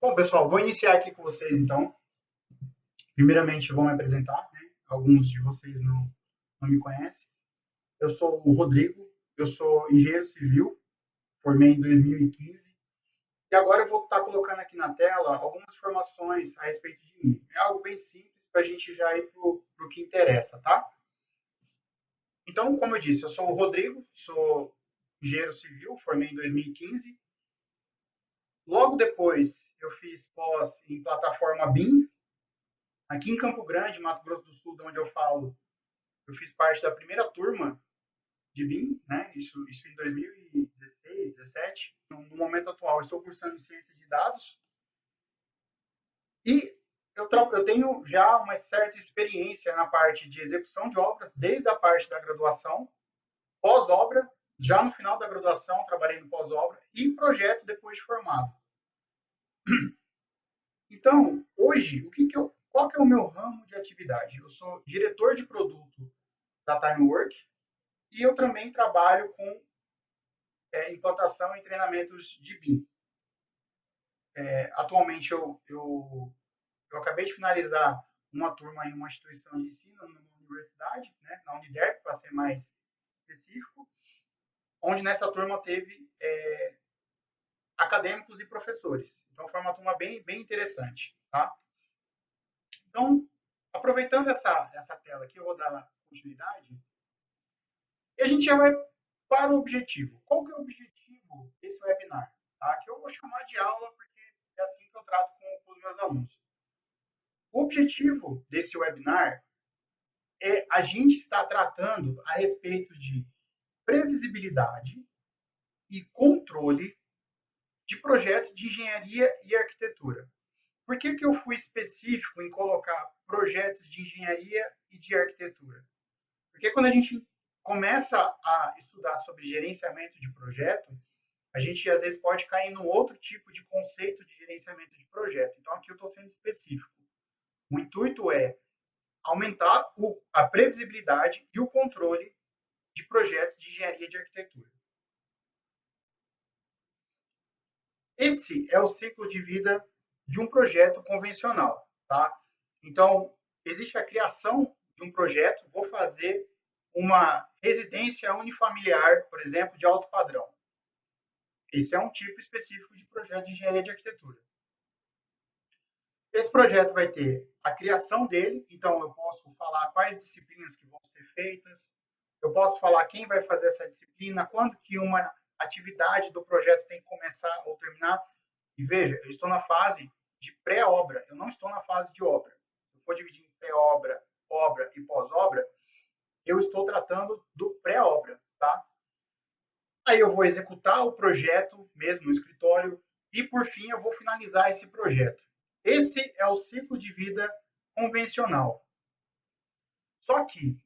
Bom, pessoal, vou iniciar aqui com vocês, então. Primeiramente, eu vou me apresentar, né? Alguns de vocês não me conhecem. Eu sou o Rodrigo, eu sou engenheiro civil, formei em 2015. E agora eu vou estar colocando aqui na tela algumas informações a respeito de mim. É algo bem simples para a gente já ir para o que interessa, tá? Então, como eu disse, eu sou o Rodrigo, sou engenheiro civil, formei em 2015. Logo depois, eu fiz pós em plataforma BIM, aqui em Campo Grande, Mato Grosso do Sul, de onde eu falo. Eu fiz parte da primeira turma de BIM, né? Isso em 2016, 17. No momento atual, eu estou cursando em ciência de dados e eu tenho já uma certa experiência na parte de execução de obras, desde a parte da graduação, pós-obra, já no final da graduação, trabalhei no pós-obra e em projeto depois de formado. Então, hoje, qual que é o meu ramo de atividade? Eu sou diretor de produto da Timework e eu também trabalho com implantação e treinamentos de BIM. Atualmente, eu acabei de finalizar uma turma em uma instituição de ensino, numa universidade, né, na Uniderp, para ser mais específico, onde nessa turma teve acadêmicos e professores. Então, foi uma turma bem interessante. Tá? Então, aproveitando essa tela aqui, eu vou dar continuidade, e a gente já vai para o objetivo. Qual que é o objetivo desse webinar? Tá? Que eu vou chamar de aula, porque é assim que eu trato com os meus alunos. O objetivo desse webinar é a gente estar tratando a respeito de previsibilidade e controle de projetos de engenharia e arquitetura. Por que eu fui específico em colocar projetos de engenharia e de arquitetura? Porque quando a gente começa a estudar sobre gerenciamento de projeto, a gente às vezes pode cair num outro tipo de conceito de gerenciamento de projeto. Então aqui eu estou sendo específico. O intuito é aumentar a previsibilidade e o controle de projetos de engenharia de arquitetura. Esse é o ciclo de vida de um projeto convencional, tá? Então, existe a criação de um projeto, vou fazer uma residência unifamiliar, por exemplo, de alto padrão. Esse é um tipo específico de projeto de engenharia de arquitetura. Esse projeto vai ter a criação dele, então eu posso falar quais disciplinas que vão ser feitas, eu posso falar quem vai fazer essa disciplina, quando que uma atividade do projeto tem que começar ou terminar. E veja, eu estou na fase de pré-obra, eu não estou na fase de obra. Se eu for dividir em pré-obra, obra e pós-obra, eu estou tratando do pré-obra, tá? Aí eu vou executar o projeto mesmo no escritório e, por fim, eu vou finalizar esse projeto. Esse é o ciclo de vida convencional. Só que,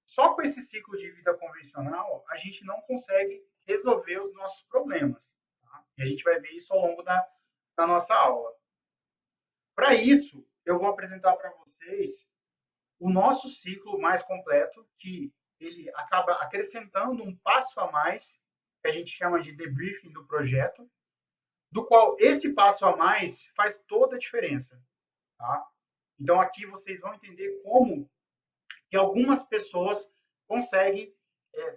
só com esse ciclo de vida convencional, a gente não consegue resolver os nossos problemas. Tá? E a gente vai ver isso ao longo da nossa aula. Para isso, eu vou apresentar para vocês o nosso ciclo mais completo, que ele acaba acrescentando um passo a mais, que a gente chama de debriefing do projeto, do qual esse passo a mais faz toda a diferença. Tá? Então, aqui vocês vão entender como que algumas pessoas conseguem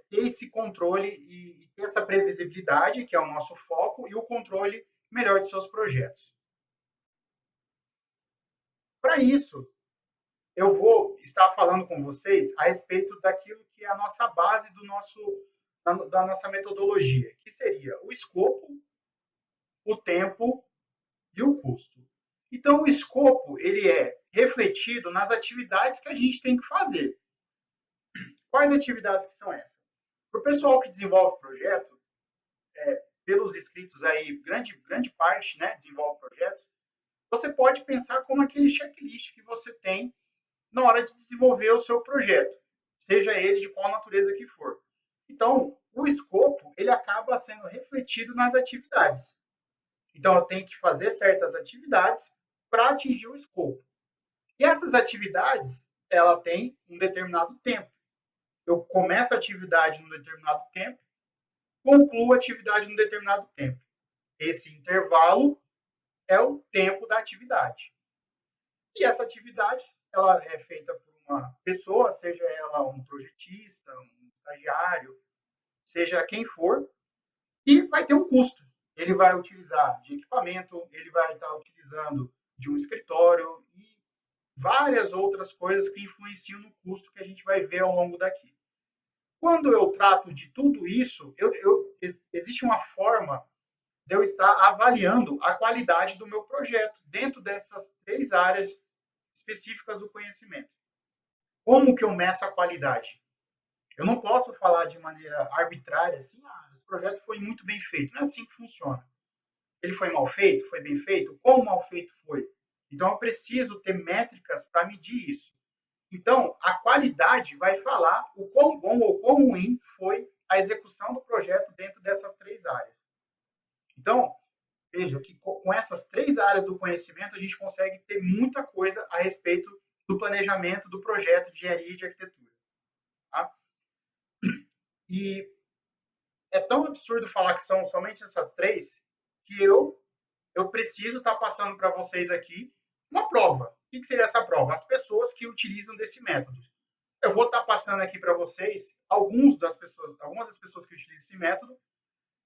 ter esse controle e ter essa previsibilidade, que é o nosso foco, e o controle melhor de seus projetos. Para isso, eu vou estar falando com vocês a respeito daquilo que é a nossa base da nossa metodologia, que seria o escopo, o tempo e o custo. Então, o escopo ele é refletido nas atividades que a gente tem que fazer. Quais atividades que são essas? Para o pessoal que desenvolve projeto, pelos inscritos aí, grande parte, né, desenvolve projetos, você pode pensar como aquele checklist que você tem na hora de desenvolver o seu projeto, seja ele de qual natureza que for. Então, o escopo, ele acaba sendo refletido nas atividades. Então, eu tenho que fazer certas atividades para atingir o escopo. E essas atividades, ela tem um determinado tempo. Eu começo a atividade num determinado tempo, concluo a atividade num determinado tempo. Esse intervalo é o tempo da atividade. E essa atividade, ela é feita por uma pessoa, seja ela um projetista, um estagiário, seja quem for, e vai ter um custo. Ele vai utilizar de equipamento, ele vai estar utilizando de um escritório e várias outras coisas que influenciam no custo que a gente vai ver ao longo daqui. Quando eu trato de tudo isso, existe uma forma de eu estar avaliando a qualidade do meu projeto dentro dessas 3 áreas específicas do conhecimento. Como que eu meço a qualidade? Eu não posso falar de maneira arbitrária assim, esse projeto foi muito bem feito. Não é assim que funciona. Ele foi mal feito? Foi bem feito? Como mal feito foi? Então, eu preciso ter métricas para medir isso. Então, a qualidade vai falar o quão bom ou quão ruim foi a execução do projeto dentro dessas 3 áreas. Então, veja que com essas 3 áreas do conhecimento, a gente consegue ter muita coisa a respeito do planejamento do projeto de engenharia e de arquitetura. Tá? E é tão absurdo falar que são somente essas 3 que eu preciso estar passando para vocês aqui uma prova. O que seria essa prova? As pessoas que utilizam desse método. Eu vou estar passando aqui para vocês algumas das pessoas que utilizam esse método,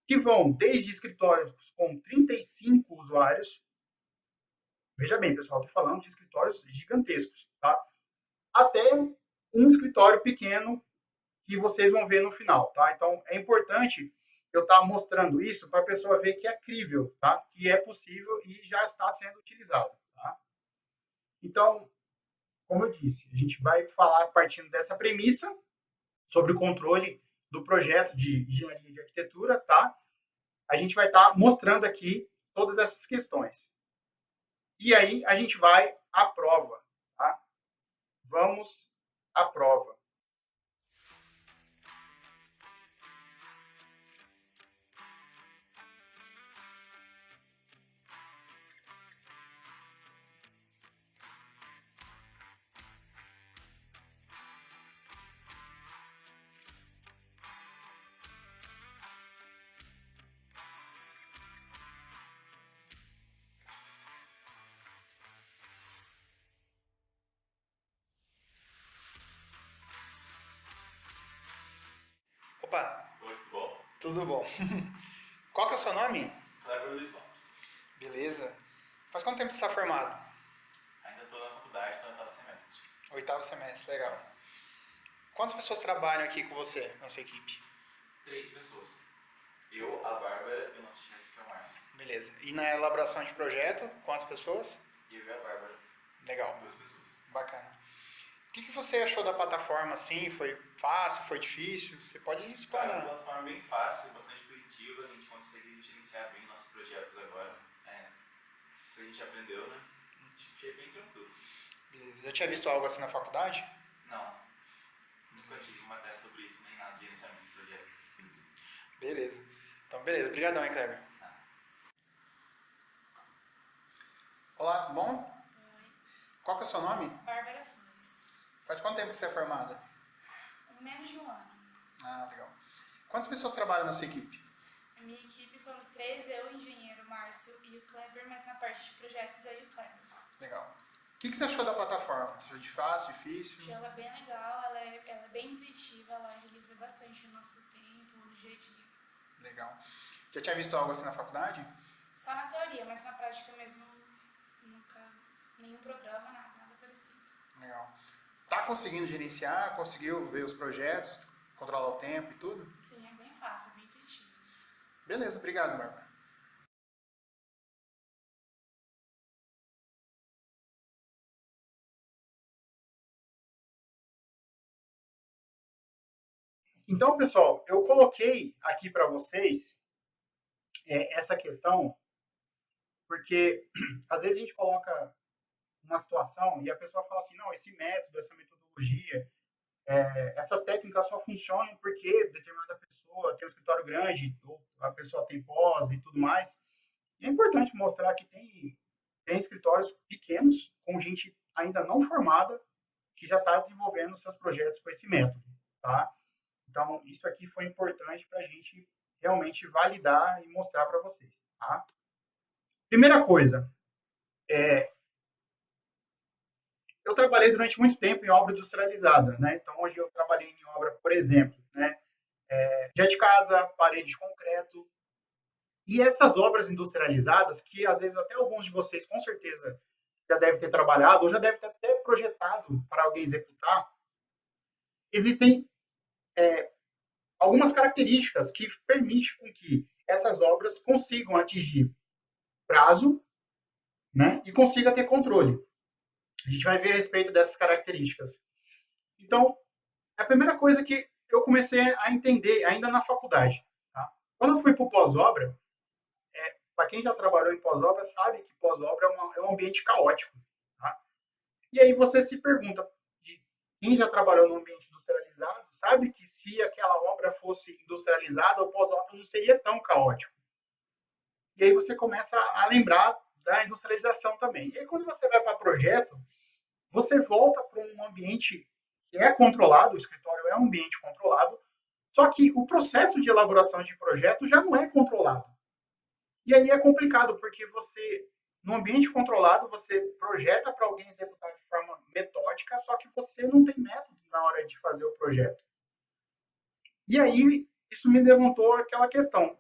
que vão desde escritórios com 35 usuários, veja bem, pessoal, estou falando de escritórios gigantescos, tá? Até um escritório pequeno que vocês vão ver no final, tá? Então, é importante eu estar mostrando isso para a pessoa ver que é crível, tá? Que é possível e já está sendo utilizado, tá? Então, como eu disse, a gente vai falar partindo dessa premissa sobre o controle do projeto de engenharia de arquitetura, tá? A gente vai estar mostrando aqui todas essas questões. E aí a gente vai à prova, tá? Vamos à prova. Opa, Oi, tudo bom? tudo bom? Qual que é o seu nome? Kleber Luiz Lopes. Beleza. Faz quanto tempo você está formado? Ainda estou na faculdade, estou no oitavo semestre. Oitavo semestre, legal. Quantas pessoas trabalham aqui com você, na sua equipe? 3 pessoas. Eu, a Bárbara e o nosso chefe, que é o Márcio. Beleza. E na elaboração de projeto, quantas pessoas? Eu e a Bárbara, Legal, 2 pessoas. bacana. O que você achou da plataforma, assim? Foi fácil, foi difícil? Você pode Cara, é uma explanar. plataforma bem fácil, bastante intuitiva, a gente consegue gerenciar bem nossos projetos agora. A gente aprendeu, né? Achei bem tranquilo. Beleza. Já tinha visto algo assim na faculdade? Não, nunca tive matéria sobre isso, nem nada de gerenciamento de projetos. Beleza. Então, beleza. Obrigadão, hein, Kleber. Olá, tudo bom? Oi, Qual que é o seu nome? Bárbara Flores. Faz quanto tempo que você é formada? Menos de um ano. Ah, legal. Quantas pessoas trabalham na sua equipe? A minha equipe somos 3, eu, o engenheiro Márcio e o Kleber, mas na parte de projetos eu e o Kleber. Legal. O que você achou da plataforma? Achou de fácil, difícil? Achei ela bem legal, ela é bem intuitiva, ela agiliza bastante o nosso tempo, no dia a dia. Legal. Já tinha visto algo assim na faculdade? Só na teoria, mas na prática mesmo nunca, nenhum programa, nada parecido. Legal. Tá conseguindo gerenciar? Conseguiu ver os projetos, controlar o tempo e tudo? Sim, é bem fácil, bem intuitivo. Beleza, obrigado, Bárbara. Então, pessoal, eu coloquei aqui para vocês essa questão, porque às vezes a gente coloca uma situação e a pessoa fala assim, não, esse método, essa metodologia, essas técnicas só funcionam porque determinada pessoa tem um escritório grande, ou a pessoa tem pós e tudo mais. E é importante mostrar que tem escritórios pequenos, com gente ainda não formada, que já está desenvolvendo seus projetos com esse método, tá? Então, isso aqui foi importante para a gente realmente validar e mostrar para vocês, tá? Primeira coisa, Eu trabalhei durante muito tempo em obra industrializada, né? Então, hoje eu trabalhei em obra, por exemplo, né? Já de casa, parede de concreto. E essas obras industrializadas, que às vezes até alguns de vocês com certeza já devem ter trabalhado, ou já devem ter até projetado para alguém executar, existem algumas características que permitem com que essas obras consigam atingir prazo, né, e consiga ter controle. A gente vai ver a respeito dessas características. Então, a primeira coisa que eu comecei a entender ainda na faculdade. Tá? Quando eu fui para o pós-obra, para quem já trabalhou em pós-obra, sabe que pós-obra é um ambiente caótico. Tá? E aí você se pergunta, quem já trabalhou no ambiente industrializado, sabe que se aquela obra fosse industrializada, o pós-obra não seria tão caótico. E aí você começa a lembrar da industrialização também. E aí quando você vai para projeto, você volta para um ambiente que é controlado, o escritório é um ambiente controlado, só que o processo de elaboração de projeto já não é controlado. E aí é complicado, porque você, no ambiente controlado, você projeta para alguém executar de forma metódica, só que você não tem método na hora de fazer o projeto. E aí isso me levantou aquela questão.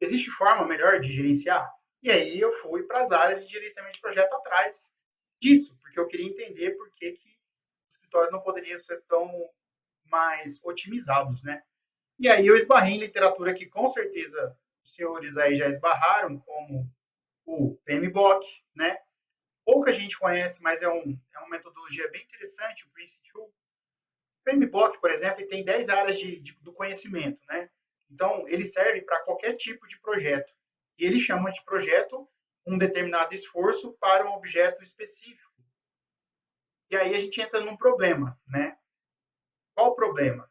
Existe forma melhor de gerenciar? E aí eu fui para as áreas de gerenciamento de projeto atrás disso, porque eu queria entender por que os escritórios não poderiam ser tão mais otimizados, né? E aí eu esbarrei em literatura que com certeza os senhores aí já esbarraram, como o PMBOK, né? Pouca gente conhece, mas é uma metodologia bem interessante, o Prince2. O PMBOK, por exemplo, ele tem 10 áreas do conhecimento, né? Então, ele serve para qualquer tipo de projeto. E ele chama de projeto um determinado esforço para um objeto específico. E aí a gente entra num problema, né? Qual o problema?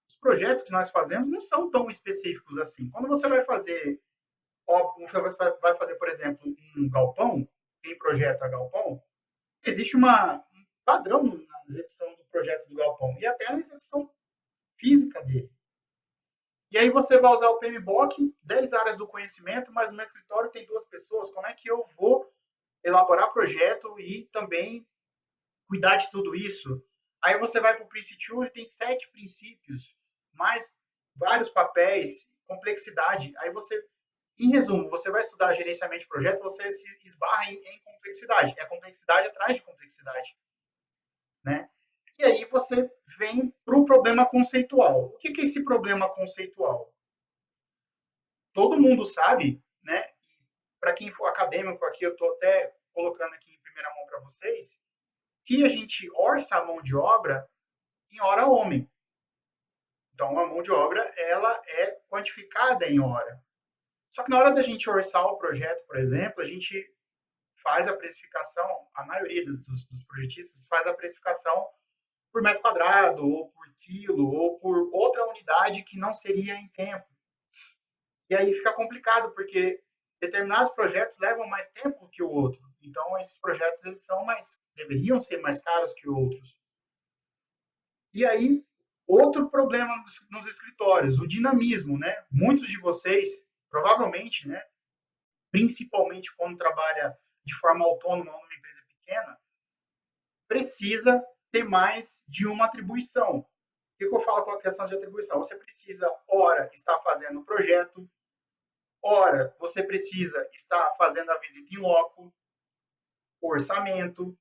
Os projetos que nós fazemos não são tão específicos assim. Quando você vai fazer, por exemplo, um galpão, quem projeta galpão, existe um padrão na execução do projeto do galpão e até na execução física dele. E aí você vai usar o PMBOK, 10 áreas do conhecimento, mas no meu escritório tem 2 pessoas, como é que eu vou elaborar projeto e também cuidar de tudo isso? Aí você vai para o Prince2, ele tem 7 princípios, mais vários papéis, complexidade. Aí você, em resumo, você vai estudar gerenciamento de projeto, você se esbarra em complexidade. É complexidade atrás de complexidade, né? E aí você vem para o problema conceitual. O que é esse problema conceitual? Todo mundo sabe, né? Para quem for acadêmico aqui, eu estou até colocando aqui em primeira mão para vocês, que a gente orça a mão de obra em hora homem. Então, a mão de obra, ela é quantificada em hora. Só que na hora da gente orçar o projeto, por exemplo, a gente faz a precificação, a maioria dos projetistas faz a precificação por metro quadrado, ou por quilo, ou por outra unidade que não seria em tempo. E aí fica complicado, porque determinados projetos levam mais tempo que o outro. Então, esses projetos deveriam ser mais caros que outros. E aí, outro problema nos escritórios, o dinamismo, né? Muitos de vocês, provavelmente, né, principalmente quando trabalha de forma autônoma ou numa empresa pequena, precisa ter mais de uma atribuição. O que eu falo com a questão de atribuição? Você precisa, ora, estar fazendo o projeto, ora, você precisa estar fazendo a visita em loco, orçamento,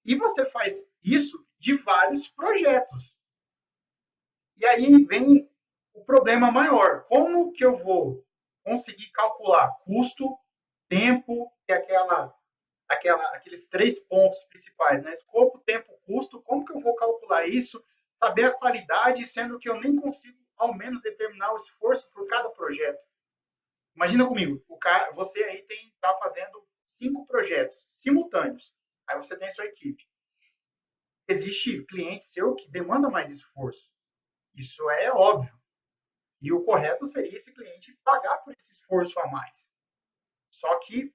e você faz isso de vários projetos. E aí vem o problema maior. Como que eu vou conseguir calcular custo, tempo e aqueles 3 pontos principais, né? Escopo, tempo, custo. Como que eu vou calcular isso? Saber a qualidade, sendo que eu nem consigo, ao menos, determinar o esforço por cada projeto. Imagina comigo, você aí está fazendo 5 projetos simultâneos. Aí você tem sua equipe. Existe cliente seu que demanda mais esforço. Isso é óbvio. E o correto seria esse cliente pagar por esse esforço a mais. Só que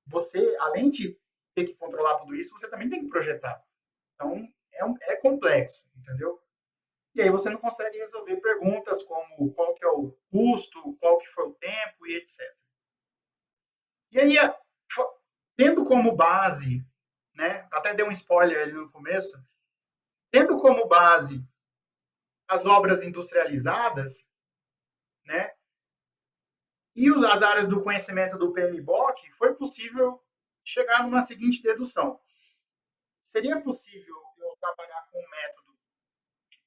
você, além de ter que controlar tudo isso, você também tem que projetar. Então, é complexo, entendeu? E aí você não consegue resolver perguntas como qual que é o custo, qual que foi o tempo e etc. E aí, tendo como base, né, até dei um spoiler ali no começo, tendo como base as obras industrializadas, né, e as áreas do conhecimento do PMBOK, foi possível chegar numa seguinte dedução. Seria possível eu trabalhar com um método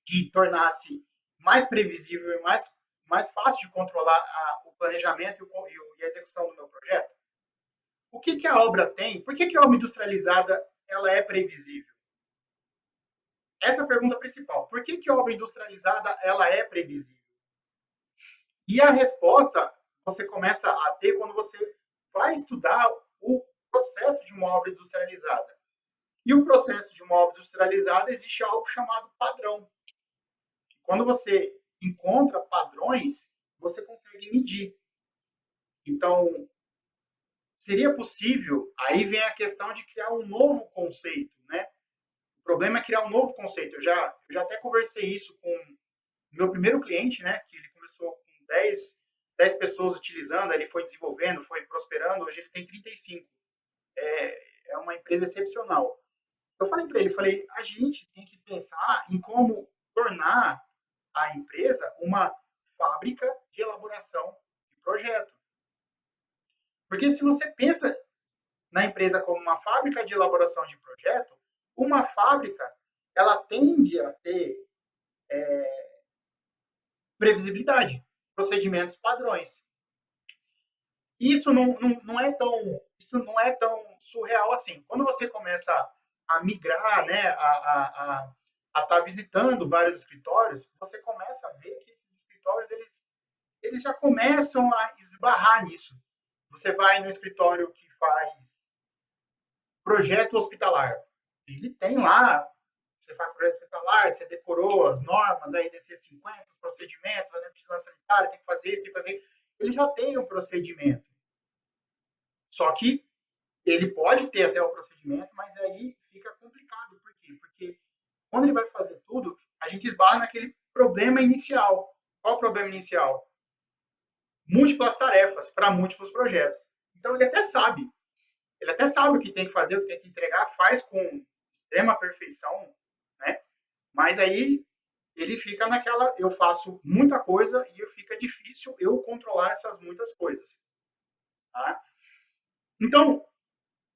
que tornasse mais previsível e mais fácil de controlar o planejamento e a execução do meu projeto? O que a obra tem? Por que a obra industrializada ela é previsível? Essa é a pergunta principal. Por que a obra industrializada ela é previsível? E a resposta você começa a ter quando você vai estudar o processo de uma obra industrializada. E o processo de uma obra industrializada existe algo chamado padrão. Quando você encontra padrões, você consegue medir. Então, seria possível, aí vem a questão de criar um novo conceito, né? O problema é criar um novo conceito. Eu já até conversei isso com o meu primeiro cliente, né? Que ele começou com 10 pessoas utilizando, ele foi desenvolvendo, foi prosperando, hoje ele tem 35. É uma empresa excepcional. Eu falei para ele, falei, a gente tem que pensar em como tornar a empresa uma fábrica de elaboração de projeto. Porque se você pensa na empresa como uma fábrica de elaboração de projeto, uma fábrica ela tende a ter previsibilidade, procedimentos padrões. Isso não é tão surreal assim. Quando você começa a migrar, né, a estar visitando vários escritórios, você começa a ver que esses escritórios eles já começam a esbarrar nisso. Você vai no escritório que faz projeto hospitalar, ele tem lá, você faz projeto hospitalar, você decorou as normas, aí DC 50, os procedimentos, vai na vigilância sanitária, tem que fazer isso, tem que fazer isso. Ele já tem um procedimento. Só que ele pode ter até o procedimento, mas aí fica complicado. Por quê? Porque quando ele vai fazer tudo, a gente esbarra naquele problema inicial. Qual o problema inicial? Múltiplas tarefas para múltiplos projetos. Então ele até sabe o que tem que fazer, o que tem que entregar, faz com extrema perfeição, né? Mas aí ele fica naquela, eu faço muita coisa e fica difícil eu controlar essas muitas coisas. Tá? Então,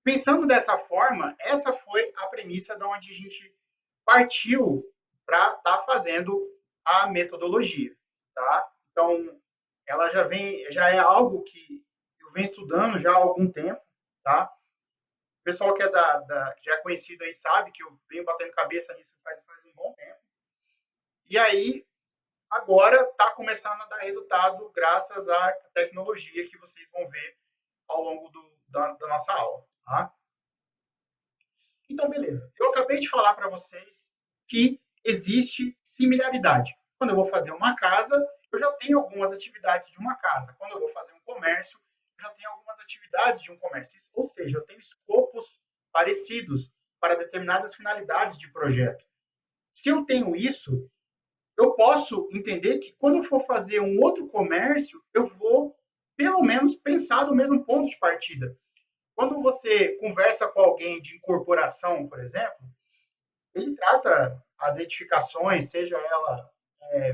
pensando dessa forma, essa foi a premissa de onde a gente partiu para estar fazendo a metodologia, tá? Então, ela já é algo que eu venho estudando já há algum tempo, tá? O pessoal que que já é conhecido aí sabe que eu venho batendo cabeça nisso faz um bom tempo. E aí, agora está começando a dar resultado graças à tecnologia que vocês vão ver ao longo da nossa aula, tá? Então, beleza. Eu acabei de falar para vocês que existe similaridade. Quando eu vou fazer uma casa, eu já tenho algumas atividades de uma casa. Quando eu vou fazer um comércio, eu já tenho algumas atividades de um comércio. Ou seja, eu tenho escopos parecidos para determinadas finalidades de projeto. Se eu tenho isso, eu posso entender que quando eu for fazer um outro comércio, eu vou, pelo menos, pensar do mesmo ponto de partida. Quando você conversa com alguém de incorporação, por exemplo, ele trata as edificações, seja ela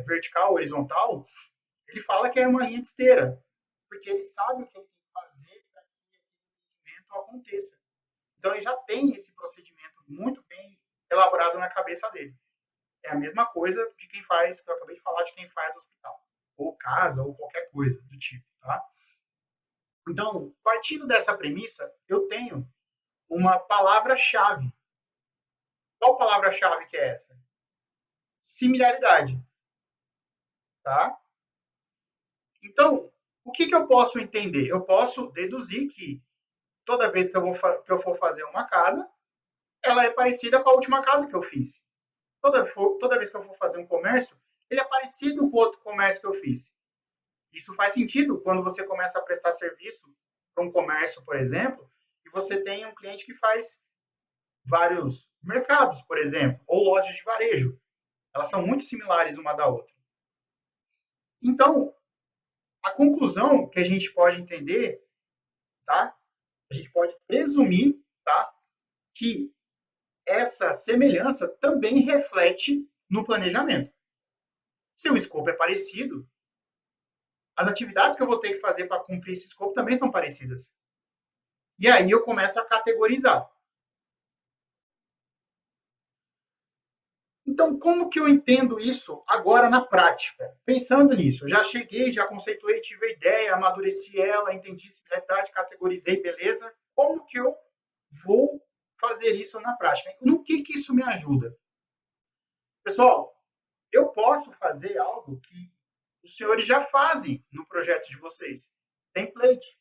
vertical ou horizontal, ele fala que é uma linha de esteira, porque ele sabe o que ele tem que fazer para que aquele procedimento aconteça. Então, ele já tem esse procedimento muito bem elaborado na cabeça dele. É a mesma coisa de quem faz, que eu acabei de falar, de quem faz hospital, ou casa, ou qualquer coisa do tipo, tá? Então, partindo dessa premissa, eu tenho uma palavra-chave. Qual palavra-chave que é essa? Similaridade. Tá? Então, o que eu posso entender? Eu posso deduzir que toda vez que eu for fazer uma casa, ela é parecida com a última casa que eu fiz. Toda vez que eu for fazer um comércio, ele é parecido com o outro comércio que eu fiz. Isso faz sentido quando você começa a prestar serviço para um comércio, por exemplo, e você tem um cliente que faz vários mercados, por exemplo, ou lojas de varejo. Elas são muito similares uma da outra. Então, a conclusão que a gente pode entender, tá? a gente pode presumir, tá, que essa semelhança também reflete no planejamento. Se o escopo é parecido, as atividades que eu vou ter que fazer para cumprir esse escopo também são parecidas. E aí eu começo a categorizar. Então, como que eu entendo isso agora na prática? Pensando nisso, eu já cheguei, já conceituei, tive a ideia, amadureci ela, entendi similaridade, categorizei, beleza. Como que eu vou fazer isso na prática? No que isso me ajuda? Pessoal, eu posso fazer algo que os senhores já fazem no projeto de vocês. Template.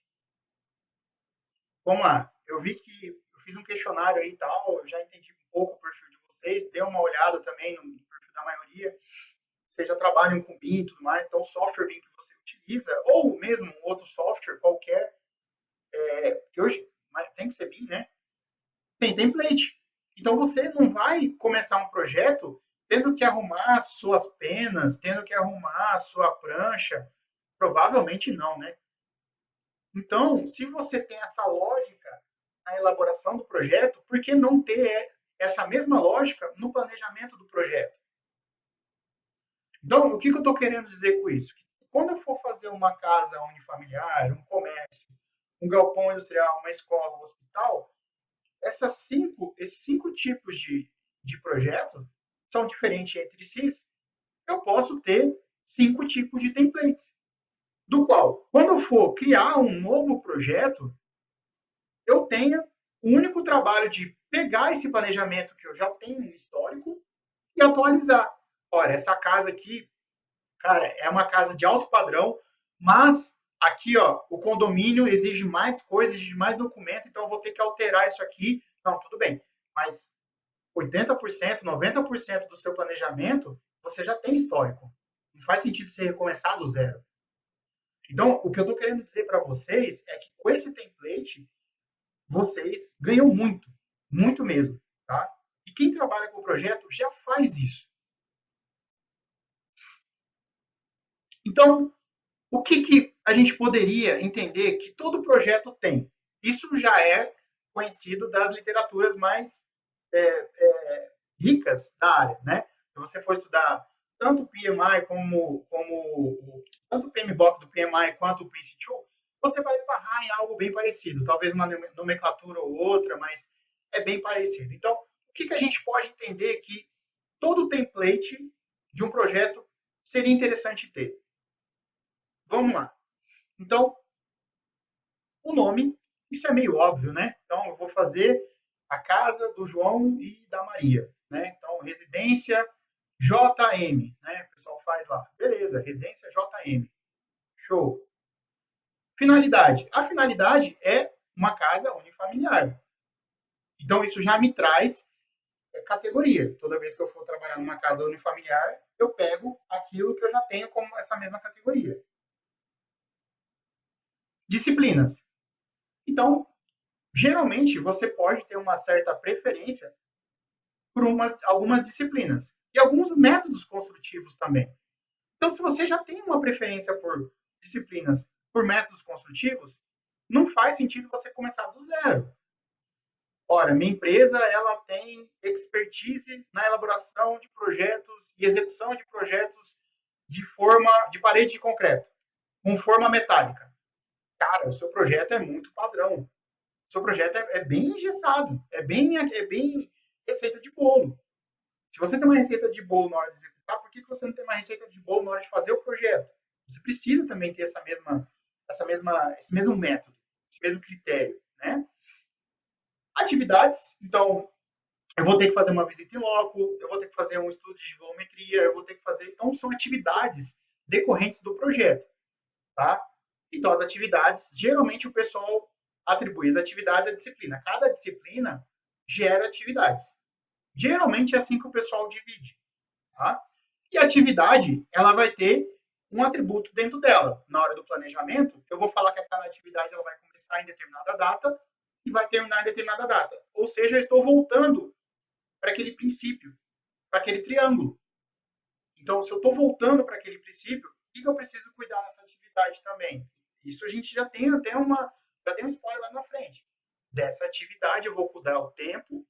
Vamos lá. Eu vi que eu fiz um questionário aí e tal, eu já entendi um pouco o perfil de vocês, dei uma olhada também no perfil da maioria. Vocês já trabalham com BIM e tudo mais, então o software BIM que você utiliza, ou mesmo outro software qualquer, que hoje tem que ser BIM, né? Tem template. Então você não vai começar um projeto tendo que arrumar suas penas, tendo que arrumar sua prancha. Provavelmente não, né? Então, se você tem essa lógica na elaboração do projeto, por que não ter essa mesma lógica no planejamento do projeto? Então, o que eu estou querendo dizer com isso? Quando eu for fazer uma casa unifamiliar, um comércio, um galpão industrial, uma escola, um hospital, esses cinco tipos de projeto são diferentes entre si. Eu posso ter 5 tipos de templates, do qual, quando eu for criar um novo projeto, eu tenha o único trabalho de pegar esse planejamento que eu já tenho no histórico e atualizar. Olha, essa casa aqui, cara, é uma casa de alto padrão, mas aqui, ó, o condomínio exige mais coisas, exige mais documento, então eu vou ter que alterar isso aqui. Não, tudo bem, mas 80%, 90% do seu planejamento você já tem histórico. Não faz sentido você recomeçar do zero. Então, o que eu estou querendo dizer para vocês é que com esse template, vocês ganham muito, muito mesmo, tá? E quem trabalha com o projeto já faz isso. Então, o que a gente poderia entender que todo projeto tem? Isso já é conhecido das literaturas mais ricas da área, né? Se você for estudar tanto o PMI tanto o PMBOK do PMI quanto o Prince2, você vai esbarrar em algo bem parecido, talvez uma nomenclatura ou outra, mas é bem parecido. Então, o que a gente pode entender que todo template de um projeto seria interessante ter? Vamos lá. Então, o nome, isso é meio óbvio, né? Então, eu vou fazer a casa do João e da Maria, né? Então, residência JM, né? O pessoal faz lá. Beleza, residência JM. Show. Finalidade. A finalidade é uma casa unifamiliar. Então, isso já me traz categoria. Toda vez que eu for trabalhar numa casa unifamiliar, eu pego aquilo que eu já tenho como essa mesma categoria. Disciplinas. Então, geralmente, você pode ter uma certa preferência por algumas disciplinas e alguns métodos construtivos também. Então, se você já tem uma preferência por disciplinas, por métodos construtivos, não faz sentido você começar do zero. Ora, minha empresa ela tem expertise na elaboração de projetos e execução de projetos de parede de concreto, com forma metálica. Cara, o seu projeto é muito padrão. O seu projeto é bem engessado, é bem receita de bolo. Se você tem uma receita de bolo na hora de executar, por que você não tem uma receita de bolo na hora de fazer o projeto? Você precisa também ter esse mesmo método, esse mesmo critério, né? Atividades, então, eu vou ter que fazer uma visita em loco, eu vou ter que fazer um estudo de volumetria, eu vou ter que fazer... Então, são atividades decorrentes do projeto, tá? Então, as atividades, geralmente o pessoal atribui as atividades à disciplina. Cada disciplina gera atividades. Geralmente é assim que o pessoal divide, tá? E a atividade, ela vai ter um atributo dentro dela. Na hora do planejamento, eu vou falar que aquela atividade ela vai começar em determinada data e vai terminar em determinada data. Ou seja, eu estou voltando para aquele princípio, para aquele triângulo. Então, se eu estou voltando para aquele princípio, o que eu preciso cuidar nessa atividade também? Isso a gente já tem até um spoiler lá na frente. dessa atividade, eu vou cuidar o tempo,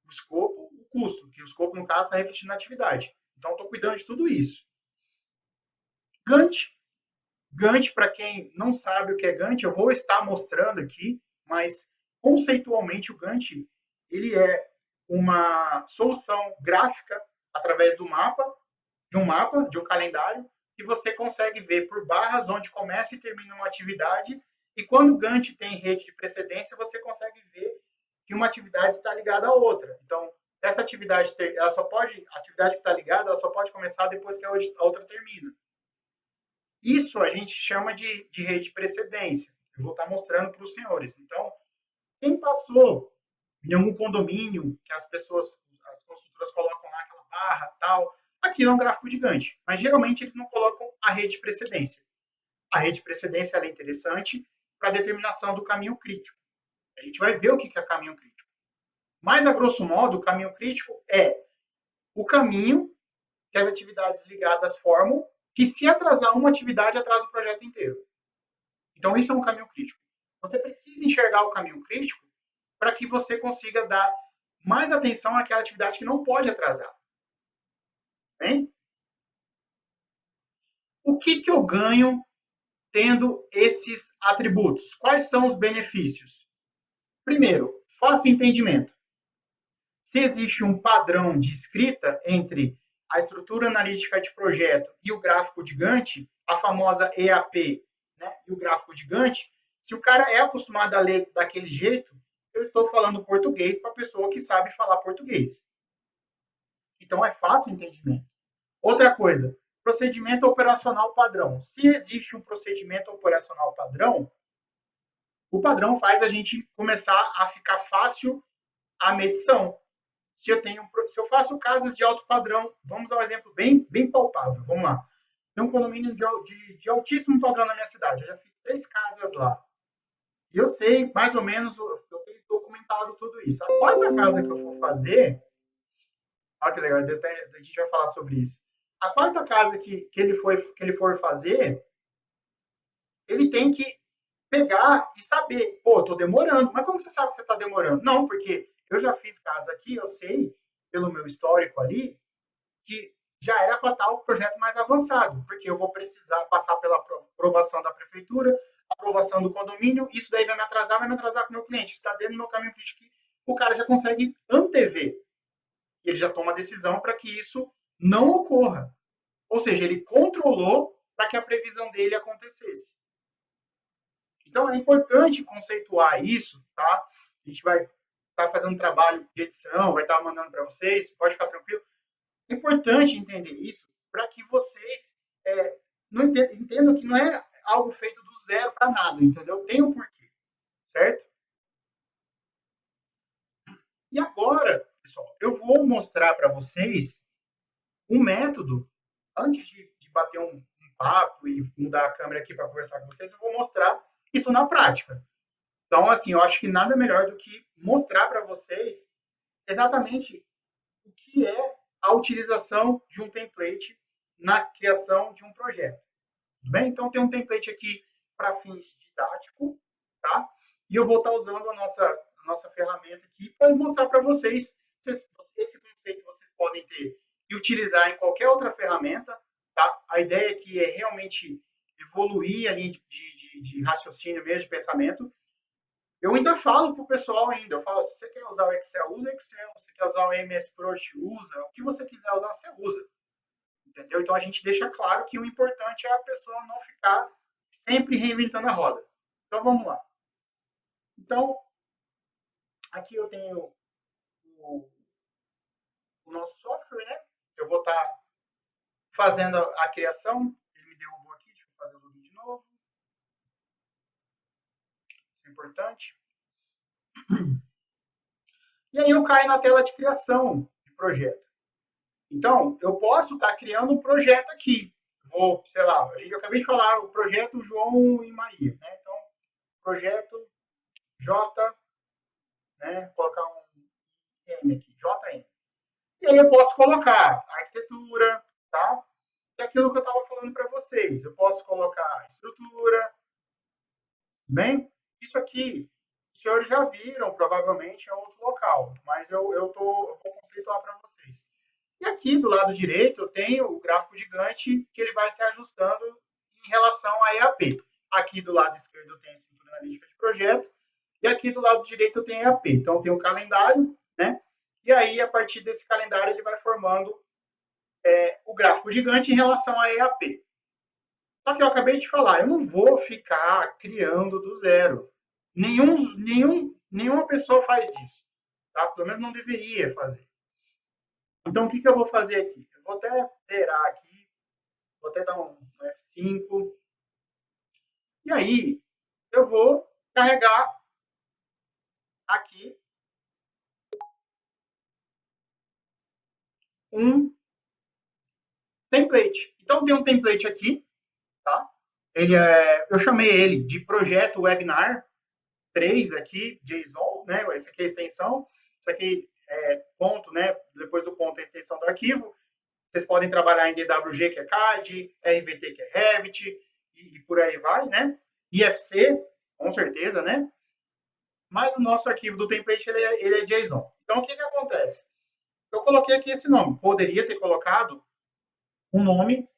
o escopo, o custo, que o escopo, no caso, está refletindo na atividade. Então, estou cuidando de tudo isso. Gantt. Gantt, para quem não sabe o que é Gantt, eu vou estar mostrando aqui, mas conceitualmente o Gantt ele é uma solução gráfica através do mapa, de um calendário, que você consegue ver por barras onde começa e termina uma atividade, e quando o Gantt tem rede de precedência, você consegue ver que uma atividade está ligada à outra. Então, essa atividade, a atividade que está ligada, ela só pode começar depois que a outra termina. Isso a gente chama de rede de precedência. Eu vou estar mostrando para os senhores. Então, quem passou em algum condomínio que as construtoras colocam lá aquela barra, tal, aquilo é um gráfico de Gantt. Mas geralmente eles não colocam a rede de precedência. A rede de precedência é interessante para a determinação do caminho crítico. A gente vai ver o que é caminho crítico. Mas, a grosso modo, o caminho crítico é o caminho que as atividades ligadas formam, que se atrasar uma atividade, atrasa o projeto inteiro. Então, isso é um caminho crítico. Você precisa enxergar o caminho crítico para que você consiga dar mais atenção àquela atividade que não pode atrasar. Bem? O que eu ganho tendo esses atributos? Quais são os benefícios? Primeiro, fácil entendimento. Se existe um padrão de escrita entre a estrutura analítica de projeto e o gráfico de Gantt, a famosa EAP, né, e o gráfico de Gantt, se o cara é acostumado a ler daquele jeito, eu estou falando português para a pessoa que sabe falar português. Então, é fácil o entendimento. Outra coisa, procedimento operacional padrão. Se existe um procedimento operacional padrão, o padrão faz a gente começar a ficar fácil a medição. Se eu faço casas de alto padrão, vamos dar um exemplo bem palpável. Vamos lá. Tem um condomínio de altíssimo padrão na minha cidade. Eu já fiz 3 casas lá. E eu sei, mais ou menos, eu tenho documentado tudo isso. A quarta casa que eu for fazer, olha que legal, a gente vai falar sobre isso. A quarta casa que ele for fazer, ele tem que pegar e saber, pô, eu tô demorando. Mas como você sabe que você está demorando? Não, porque eu já fiz casa aqui, eu sei, pelo meu histórico ali, que já era para estar o projeto mais avançado, porque eu vou precisar passar pela aprovação da prefeitura, aprovação do condomínio, isso daí vai me atrasar com o meu cliente. Está dentro do meu caminho crítico que o cara já consegue antever. E ele já toma a decisão para que isso não ocorra. Ou seja, ele controlou para que a previsão dele acontecesse. Então, é importante conceituar isso, tá? A gente vai estar fazendo um trabalho de edição, vai estar mandando para vocês, pode ficar tranquilo. É importante entender isso para que vocês não entendam que não é algo feito do zero para nada, entendeu? Tem um porquê, certo? E agora, pessoal, eu vou mostrar para vocês um método, antes de bater um papo e mudar a câmera aqui para conversar com vocês, eu vou mostrar isso na prática. Então, assim, eu acho que nada melhor do que mostrar para vocês exatamente o que é a utilização de um template na criação de um projeto. Tudo bem? Então, tem um template aqui para fins didáticos, tá? E eu vou estar usando a nossa ferramenta aqui para mostrar para vocês esse conceito vocês podem ter e utilizar em qualquer outra ferramenta, tá? A ideia aqui é realmente evoluir a linha de raciocínio mesmo, de pensamento. Eu ainda falo para o pessoal ainda, eu falo, se você quer usar o Excel, usa Excel, se você quer usar o MS Project, usa, o que você quiser usar, você usa. Entendeu? Então a gente deixa claro que o importante é a pessoa não ficar sempre reinventando a roda. Então vamos lá. Então, aqui eu tenho o nosso software, né? Eu vou estar fazendo a criação. Ele me derrubou aqui, deixa eu fazer o login de novo. Isso é importante. E aí eu caio na tela de criação de projeto. Então, eu posso estar criando um projeto aqui. Vou, sei lá, eu acabei de falar o projeto João e Maria, né? Então, projeto J, né? Colocar um M aqui, JM. E aí eu posso colocar arquitetura, tá? E aquilo que eu estava falando para vocês. Eu posso colocar estrutura, bem? Isso aqui os senhores já viram, provavelmente, em outro local, mas eu vou conceituar para vocês. E aqui do lado direito eu tenho o gráfico gigante que ele vai se ajustando em relação à EAP. Aqui do lado esquerdo eu tenho a estrutura analítica de projeto e aqui do lado direito eu tenho a EAP. Então eu tenho o calendário, né? E aí a partir desse calendário ele vai formando o gráfico gigante em relação à EAP. Só que eu acabei de falar, eu não vou ficar criando do zero. Nenhuma pessoa faz isso, tá? Pelo menos não deveria fazer. Então, o que eu vou fazer aqui? Eu vou até zerar aqui, vou até dar um F5. E aí, eu vou carregar aqui um template. Então, tem um template aqui, tá? Eu chamei ele de projeto webinar 3 aqui, JSON, né? Essa aqui é a extensão. Isso aqui é ponto, né? Depois do ponto é a extensão do arquivo. Vocês podem trabalhar em DWG, que é CAD, RVT, que é Revit, e por aí vai, né? IFC, com certeza, né? Mas o nosso arquivo do template, ele é JSON. Então, o que acontece? Eu coloquei aqui esse nome. Poderia ter colocado um nome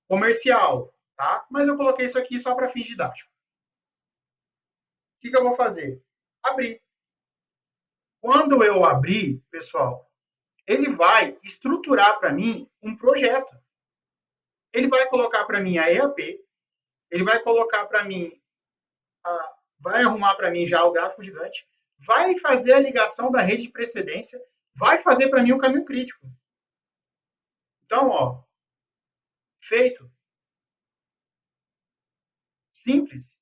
comercial, tá? Mas eu coloquei isso aqui só para fins didáticos. O que eu vou fazer? Abrir. Quando eu abrir, pessoal, ele vai estruturar para mim um projeto. Ele vai colocar para mim a EAP, ele vai colocar para mim, vai arrumar para mim já o gráfico gigante, vai fazer a ligação da rede de precedência, vai fazer para mim o caminho crítico. Então, ó, feito. Simples.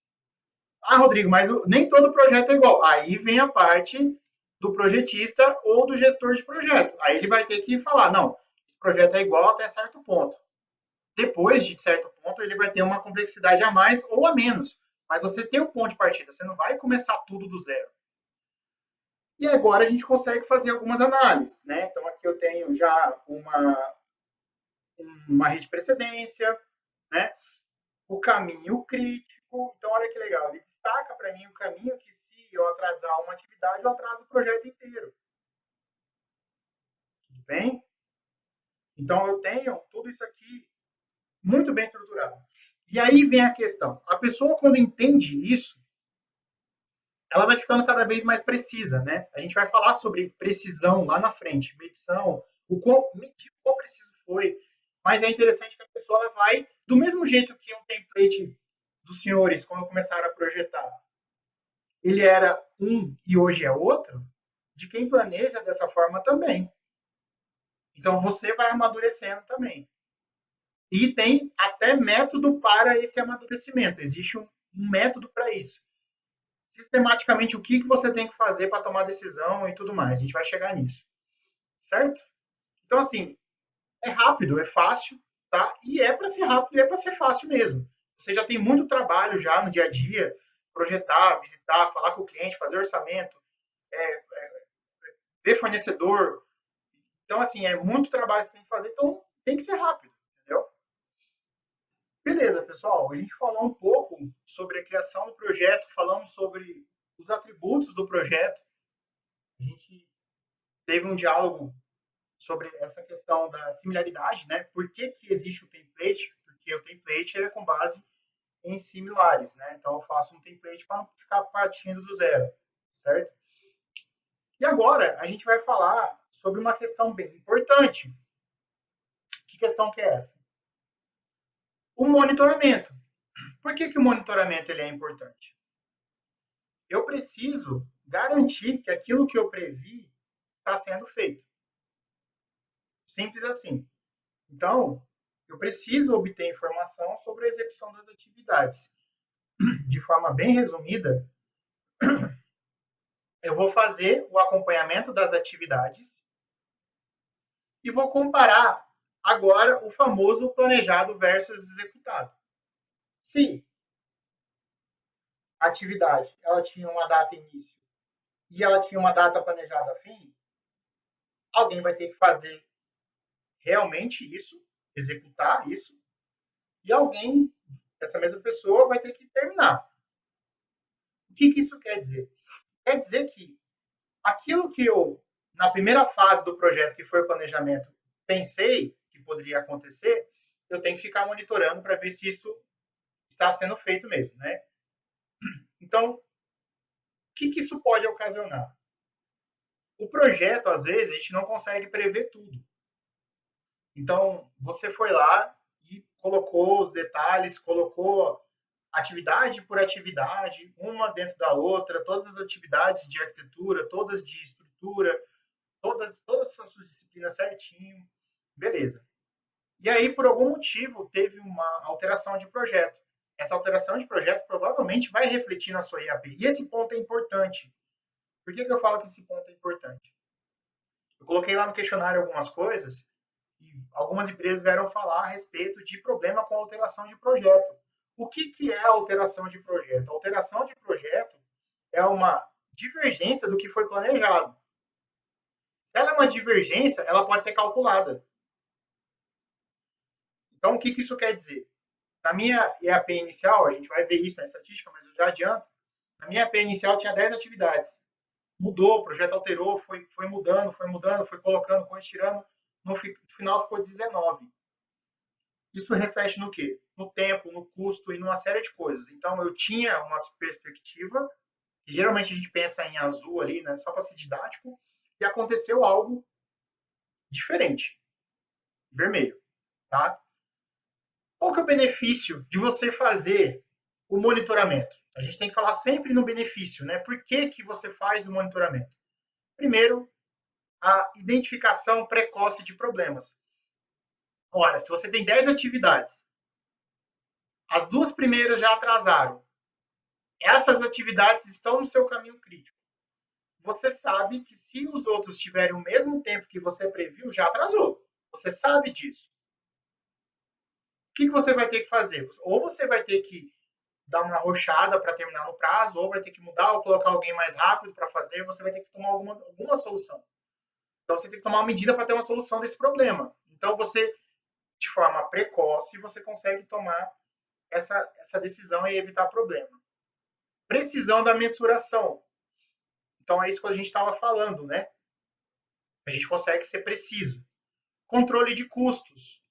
Ah, Rodrigo, mas nem todo projeto é igual. Aí vem a parte do projetista ou do gestor de projeto. Aí ele vai ter que falar, não, esse projeto é igual até certo ponto. Depois de certo ponto, ele vai ter uma complexidade a mais ou a menos. Mas você tem um ponto de partida, você não vai começar tudo do zero. E agora a gente consegue fazer algumas análises, né? Então aqui eu tenho já uma rede de precedência, né? O caminho crítico. Então, olha que legal, ele destaca para mim o caminho que, se eu atrasar uma atividade, eu atraso o projeto inteiro. Tudo bem? Então, eu tenho tudo isso aqui muito bem estruturado. E aí vem a questão. A pessoa, quando entende isso, ela vai ficando cada vez mais precisa, né? A gente vai falar sobre precisão lá na frente, medição, medir o quão preciso foi. Mas é interessante que a pessoa vai, do mesmo jeito que um template dos senhores, quando começaram a projetar, ele era um e hoje é outro, de quem planeja dessa forma também. Então você vai amadurecendo também. E tem até método para esse amadurecimento. Existe um método para isso. Sistematicamente, o que você tem que fazer para tomar decisão e tudo mais. A gente vai chegar nisso. Certo? Então, assim, é rápido, é fácil, tá? E é para ser rápido e é para ser fácil mesmo. Você já tem muito trabalho já no dia a dia, projetar, visitar, falar com o cliente, fazer orçamento, ver fornecedor. Então, assim, é muito trabalho que você tem que fazer, então tem que ser rápido, entendeu? Beleza, pessoal. A gente falou um pouco sobre a criação do projeto, falamos sobre os atributos do projeto. A gente teve um diálogo sobre essa questão da similaridade, né? Por que existe o template? Porque o template é com base em similares, né? Então eu faço um template para não ficar partindo do zero, certo? E agora a gente vai falar sobre uma questão bem importante. Que questão que é essa? O monitoramento. Por que o monitoramento ele é importante? Eu preciso garantir que aquilo que eu previ está sendo feito. Simples assim. Então, eu preciso obter informação sobre a execução das atividades. De forma bem resumida, eu vou fazer o acompanhamento das atividades e vou comparar agora o famoso planejado versus executado. Se a atividade ela tinha uma data início e ela tinha uma data planejada fim, alguém vai ter que fazer realmente isso, executar isso, e alguém, essa mesma pessoa, vai ter que terminar. O que isso quer dizer? quer dizer que aquilo que eu, na primeira fase do projeto, que foi o planejamento, pensei que poderia acontecer, eu tenho que ficar monitorando para ver se isso está sendo feito mesmo, né? Então, o que isso pode ocasionar? O projeto, às vezes, a gente não consegue prever tudo. Então, você foi lá e colocou os detalhes, colocou atividade por atividade, uma dentro da outra, todas as atividades de arquitetura, todas de estrutura, todas as suas disciplinas certinho, beleza. E aí, por algum motivo, teve uma alteração de projeto. Essa alteração de projeto provavelmente vai refletir na sua IAP. E esse ponto é importante. Por que eu falo que esse ponto é importante? Eu coloquei lá no questionário algumas coisas e algumas empresas vieram falar a respeito de problema com alteração de projeto. O que é alteração de projeto? A alteração de projeto é uma divergência do que foi planejado. Se ela é uma divergência, ela pode ser calculada. Então, o que isso quer dizer? Na minha EAP inicial, a gente vai ver isso na estatística, mas eu já adianto, na minha EAP inicial tinha 10 atividades. Mudou, o projeto alterou, foi mudando, foi colocando, foi tirando, no final ficou 19. Isso reflete no quê? No tempo, no custo e numa série de coisas. Então, eu tinha uma perspectiva, que geralmente a gente pensa em azul ali, né, só para ser didático, e aconteceu algo diferente, vermelho, tá? Qual que é o benefício de você fazer o monitoramento? A gente tem que falar sempre no benefício, né? Por que você faz o monitoramento? Primeiro, a identificação precoce de problemas. Ora, se você tem 10 atividades, as 2 primeiras já atrasaram, essas atividades estão no seu caminho crítico. Você sabe que se os outros tiverem o mesmo tempo que você previu, já atrasou. Você sabe disso. O que você vai ter que fazer? Ou você vai ter que dar uma arrochada para terminar no prazo, ou vai ter que mudar, ou colocar alguém mais rápido para fazer, você vai ter que tomar alguma solução. Então, você tem que tomar uma medida para ter uma solução desse problema. Então, você, de forma precoce, você consegue tomar essa decisão e evitar problema. Precisão da mensuração. Então, é isso que a gente estava falando, né? A gente consegue ser preciso. Controle de custos,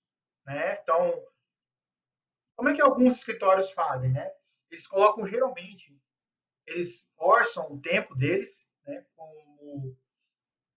né? Então, como é que alguns escritórios fazem, né? Eles colocam, geralmente, eles orçam o tempo deles, né? Como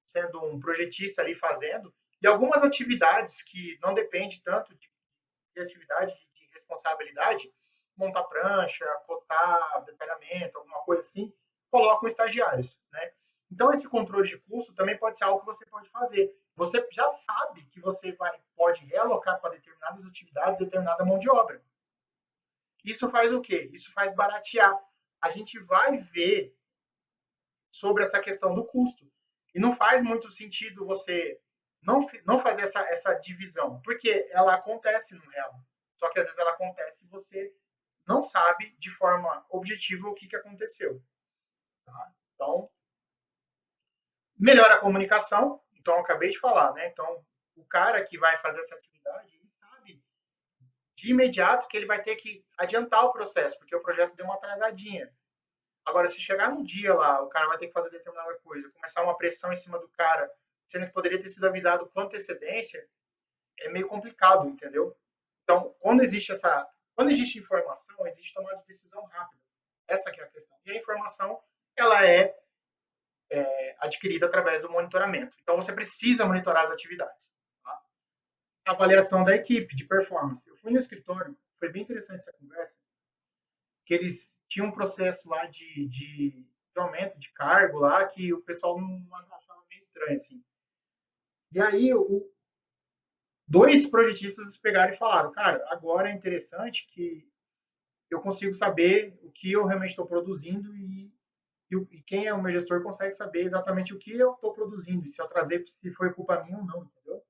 sendo um projetista ali fazendo, e algumas atividades que não dependem tanto de atividade de responsabilidade, montar prancha, cotar, detalhamento, alguma coisa assim, colocam estagiários, né? Então, esse controle de custo também pode ser algo que você pode fazer. Você já sabe que você pode realocar para determinadas atividades determinada mão de obra. Isso faz o quê? Isso faz baratear. A gente vai ver sobre essa questão do custo. E não faz muito sentido você não fazer essa divisão, porque ela acontece no real. Só que às vezes ela acontece e você não sabe de forma objetiva o que aconteceu. Tá? Então, melhora a comunicação. Então, eu acabei de falar, né? Então, o cara que vai fazer essa atividade, ele sabe de imediato que ele vai ter que adiantar o processo, porque o projeto deu uma atrasadinha. Agora, se chegar num dia lá, o cara vai ter que fazer determinada coisa, começar uma pressão em cima do cara, sendo que poderia ter sido avisado com antecedência, é meio complicado, entendeu? Então, quando existe informação, existe tomada de decisão rápida. Essa que é a questão. E a informação, ela é adquirida através do monitoramento. Então, você precisa monitorar as atividades. Tá? Avaliação da equipe, de performance. Eu fui no escritório, foi bem interessante essa conversa, que eles tinham um processo lá de aumento de cargo lá, que o pessoal não achava meio estranho, assim. E aí, dois projetistas pegaram e falaram, cara, agora é interessante que eu consigo saber o que eu realmente estou produzindo e quem é o meu gestor consegue saber exatamente o que eu estou produzindo, e se eu trazer, se foi culpa minha ou não, entendeu?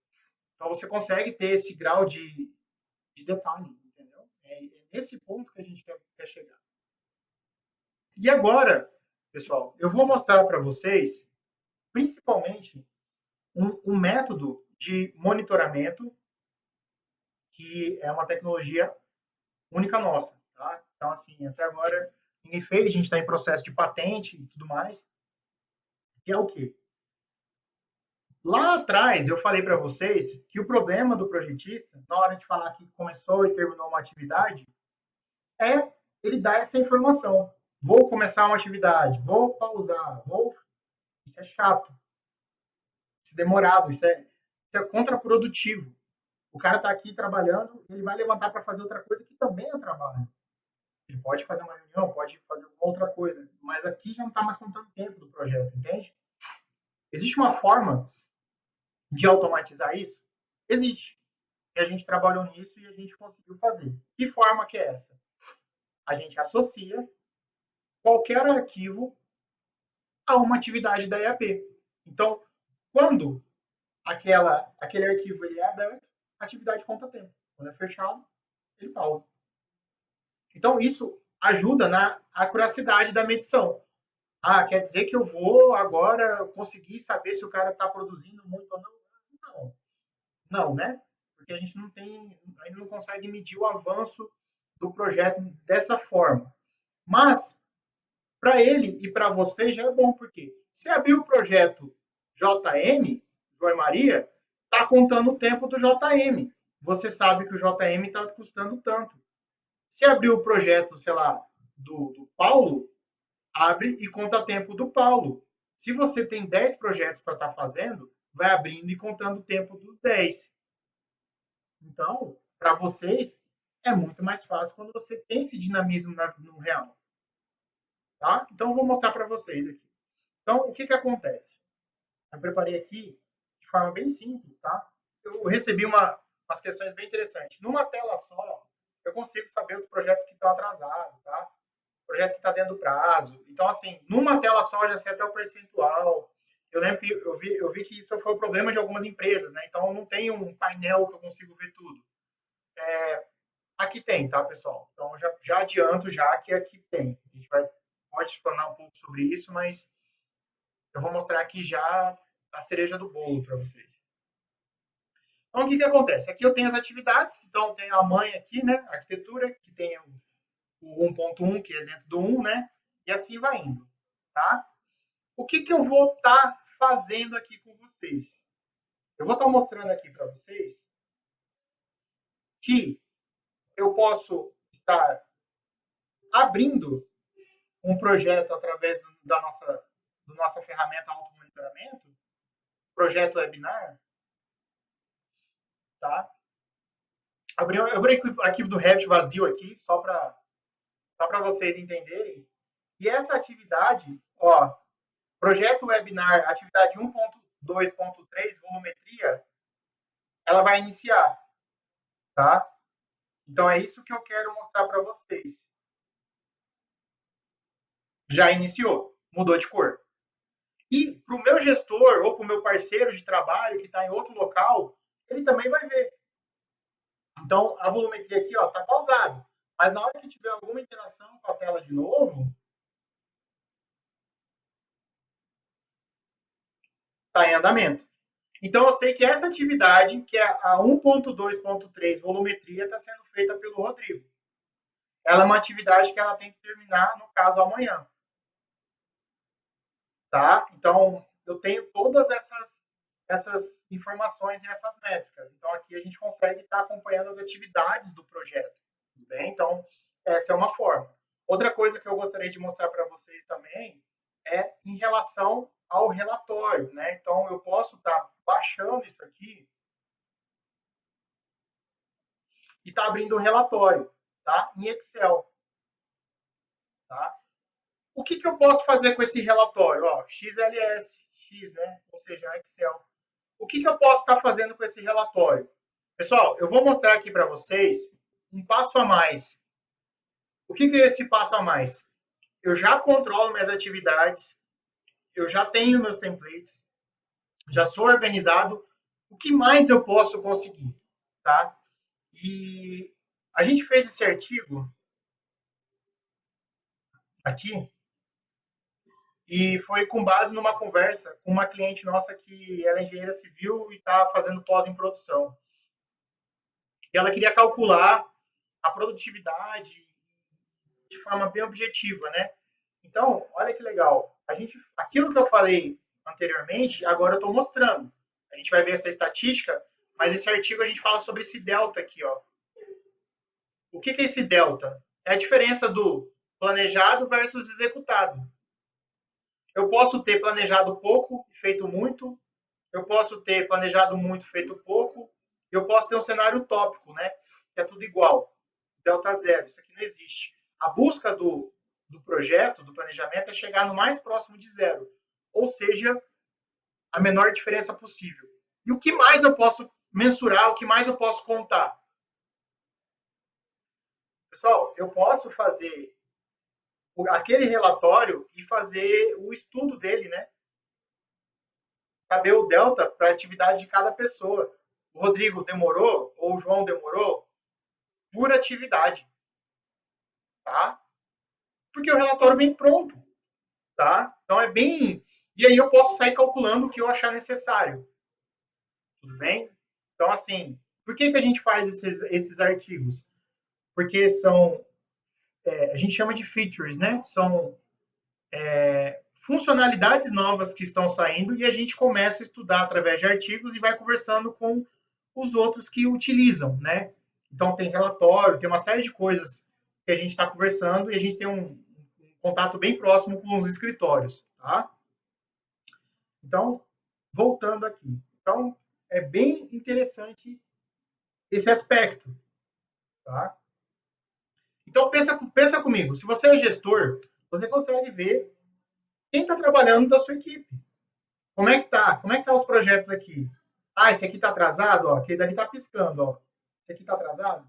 Então, você consegue ter esse grau de detalhe, entendeu? É nesse ponto que a gente quer chegar. E agora, pessoal, eu vou mostrar para vocês, principalmente, um método de monitoramento que é uma tecnologia única nossa. Tá? Então, assim, até agora ninguém fez, a gente está em processo de patente e tudo mais. que é o quê? Lá atrás, eu falei para vocês que o problema do projetista, na hora de falar que começou e terminou uma atividade, é ele dar essa informação. Vou começar uma atividade, vou pausar, vou. Isso é chato, isso é demorado, isso é contraprodutivo. O cara está aqui trabalhando, ele vai levantar para fazer outra coisa que também é trabalho. Ele pode fazer uma reunião, pode fazer outra coisa, mas aqui já não está mais contando tempo do projeto, entende? Existe uma forma de automatizar isso? Existe. E a gente trabalhou nisso e a gente conseguiu fazer. Que forma que é essa? A gente associa qualquer arquivo a uma atividade da EAP. Então, quando aquele arquivo ele é aberto, a atividade conta tempo. Quando é fechado, ele pausa. Então, isso ajuda na acuracidade da medição. Ah, quer dizer que eu vou agora conseguir saber se o cara está produzindo muito ou não? Não. Não, né? Porque a gente não consegue medir o avanço do projeto dessa forma. Mas, para ele e para você já é bom, porque se abrir o projeto JM, João e Maria, está contando o tempo do JM. Você sabe que o JM está custando tanto. Se abrir o projeto, sei lá, do Paulo, abre e conta tempo do Paulo. Se você tem 10 projetos para estar fazendo, vai abrindo e contando o tempo dos 10. Então, para vocês, é muito mais fácil quando você tem esse dinamismo no real. Tá? Então, eu vou mostrar para vocês aqui. Então, o que acontece? Eu preparei aqui de forma bem simples, tá? Eu recebi umas questões bem interessantes. Numa tela só, eu consigo saber os projetos que estão atrasados, tá? Projeto que está dentro do prazo. Então, assim, numa tela só, eu já sei até o percentual. Eu lembro que eu vi que isso foi o problema de algumas empresas, né? Então, eu não tenho um painel que eu consigo ver tudo. Aqui tem, tá, pessoal? Então, já adianto já que aqui tem. A gente pode explanar um pouco sobre isso, mas eu vou mostrar aqui já a cereja do bolo para vocês. Então, o que acontece? Aqui eu tenho as atividades, então tem a mãe aqui, né? A arquitetura, que tem o 1.1, que é dentro do 1, né? E assim vai indo, tá? O que eu vou estar fazendo aqui com vocês? Eu vou estar mostrando aqui para vocês que eu posso estar abrindo um projeto através do nossa ferramenta automonitoramento, projeto webinar, tá? Eu abri o arquivo do Revit vazio aqui, só para vocês entenderem. E essa atividade, ó, projeto webinar, atividade 1.2.3, volumetria, ela vai iniciar, tá? Então é isso que eu quero mostrar para vocês. Já iniciou, mudou de cor. E para o meu gestor ou para o meu parceiro de trabalho que está em outro local, ele também vai ver. Então, a volumetria aqui está pausado. Mas na hora que tiver alguma interação com a tela de novo, está em andamento. Então, eu sei que essa atividade, que é a 1.2.3 volumetria, está sendo feita pelo Rodrigo. Ela é uma atividade que ela tem que terminar, no caso, amanhã. Tá? Então, eu tenho todas essas informações e essas métricas. Então, aqui a gente consegue estar acompanhando as atividades do projeto. Tudo bem? Então, essa é uma forma. Outra coisa que eu gostaria de mostrar para vocês também é em relação ao relatório, né? Então, eu posso estar baixando isso aqui e estar abrindo o relatório, tá? Em Excel, tá? O que eu posso fazer com esse relatório? Ó, XLS, X, né? Ou seja, Excel. O que eu posso estar fazendo com esse relatório? Pessoal, eu vou mostrar aqui para vocês um passo a mais. O que é esse passo a mais? Eu já controlo minhas atividades, eu já tenho meus templates, já sou organizado. O que mais eu posso conseguir? Tá? E a gente fez esse artigo aqui e foi com base numa conversa com uma cliente nossa que ela é engenheira civil e está fazendo pós em produção. E ela queria calcular a produtividade de forma bem objetiva, né? Então, olha que legal. Aquilo que eu falei anteriormente, agora eu estou mostrando. A gente vai ver essa estatística, mas esse artigo a gente fala sobre esse delta aqui, ó. O que é esse delta? É a diferença do planejado versus executado. Eu posso ter planejado pouco e feito muito, eu posso ter planejado muito e feito pouco, eu posso ter um cenário utópico, né? Que é tudo igual, delta zero, isso aqui não existe. A busca do projeto, do planejamento, é chegar no mais próximo de zero, ou seja, a menor diferença possível. E o que mais eu posso mensurar, o que mais eu posso contar? Pessoal, eu posso fazer aquele relatório e fazer o estudo dele, né? Saber o delta para a atividade de cada pessoa. O Rodrigo demorou, ou o João demorou, por atividade, tá? Porque o relatório vem pronto, tá? Então é bem... E aí eu posso sair calculando o que eu achar necessário. Tudo bem? Então, assim, por que a gente faz esses artigos? Porque são... a gente chama de features, né? São funcionalidades novas que estão saindo e a gente começa a estudar através de artigos e vai conversando com os outros que utilizam, né? Então tem relatório, tem uma série de coisas que a gente está conversando e a gente tem um contato bem próximo com os escritórios, tá? Então, voltando aqui. Então, é bem interessante esse aspecto, tá? Então, pensa comigo. Se você é gestor, você consegue ver quem está trabalhando da sua equipe. Como é que tá? Como é que tá os projetos aqui? Ah, esse aqui tá atrasado, ó. Aquele dali tá piscando, ó. Esse aqui tá atrasado?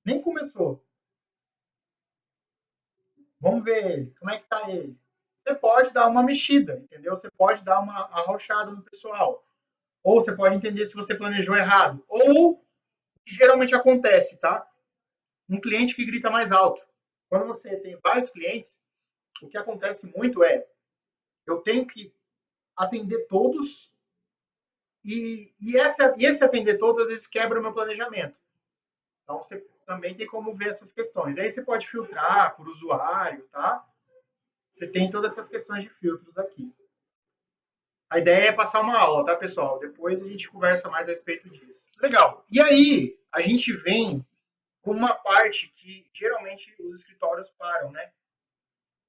Nem começou. Vamos ver ele. Como é que tá ele? Você pode dar uma mexida, entendeu? Você pode dar uma arrochada no pessoal. Ou você pode entender se você planejou errado. Ou, que geralmente acontece, tá? Um cliente que grita mais alto. Quando você tem vários clientes, o que acontece muito é eu tenho que atender todos e esse atender todos às vezes quebra o meu planejamento. Então você também tem como ver essas questões. Aí você pode filtrar por usuário, tá? Você tem todas essas questões de filtros aqui. A ideia é passar uma aula, tá, pessoal? Depois a gente conversa mais a respeito disso. Legal. E aí a gente vem com uma parte que geralmente os escritórios param, né?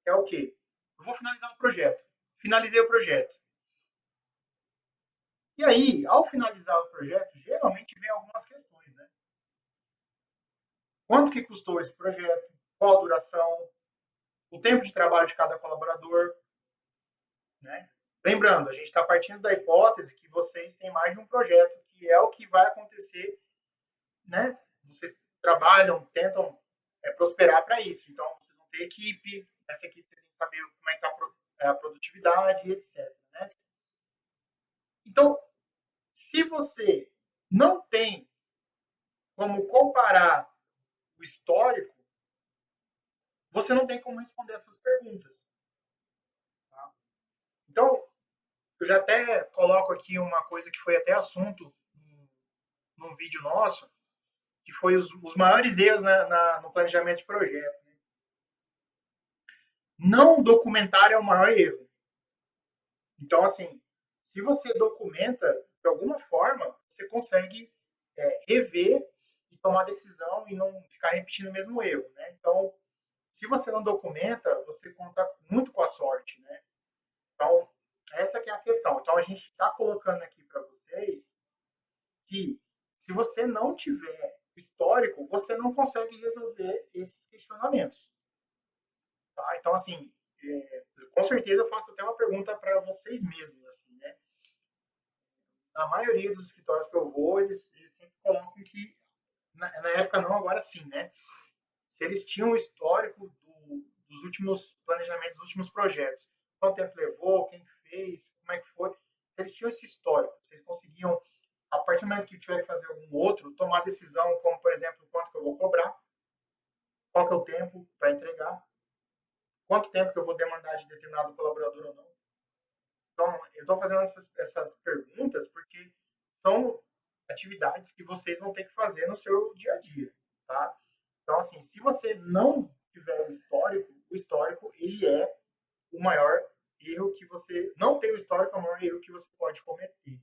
É o quê? Eu vou finalizar o projeto. Finalizei o projeto. E aí, ao finalizar o projeto, geralmente vem algumas questões, né? Quanto que custou esse projeto? Qual a duração? O tempo de trabalho de cada colaborador, né? Lembrando, a gente está partindo da hipótese que vocês têm mais de um projeto, que é o que vai acontecer, né? Vocês trabalham, tentam prosperar para isso. Então, vocês vão ter equipe, essa equipe tem que saber como é que está a produtividade, etc. Né? Então, se você não tem como comparar o histórico, você não tem como responder essas perguntas. Tá? Então, eu já até coloco aqui uma coisa que foi até assunto num vídeo nosso, que foi os maiores erros no planejamento de projeto. Né? Não documentar é o maior erro. Então, assim, se você documenta de alguma forma, você consegue rever e tomar decisão e não ficar repetindo o mesmo erro. Né? Então, se você não documenta, você conta muito com a sorte. Né? Então, essa que é a questão. Então, a gente está colocando aqui para vocês que se você não tiver histórico, você não consegue resolver esses questionamentos. Tá? Então, assim, com certeza eu faço até uma pergunta para vocês mesmos. Assim, né? Na maioria dos escritórios que eu vou, eles sempre colocam que, na época não, agora sim, né? Se eles tinham o histórico dos últimos planejamentos, dos últimos projetos. Quanto tempo levou, quem fez, como é que foi. Eles tinham esse histórico. Vocês conseguiam, a partir do momento que tiver que fazer algum outro, tomar decisão, como, por exemplo, quanto que eu vou cobrar, qual que é o tempo para entregar, quanto tempo que eu vou demandar de determinado colaborador ou não. Então, eu estou fazendo essas perguntas porque são atividades que vocês vão ter que fazer no seu dia a dia, tá? Então, assim, se você não tiver o histórico ele é o maior erro que você não tem o histórico, é o maior erro que você pode cometer.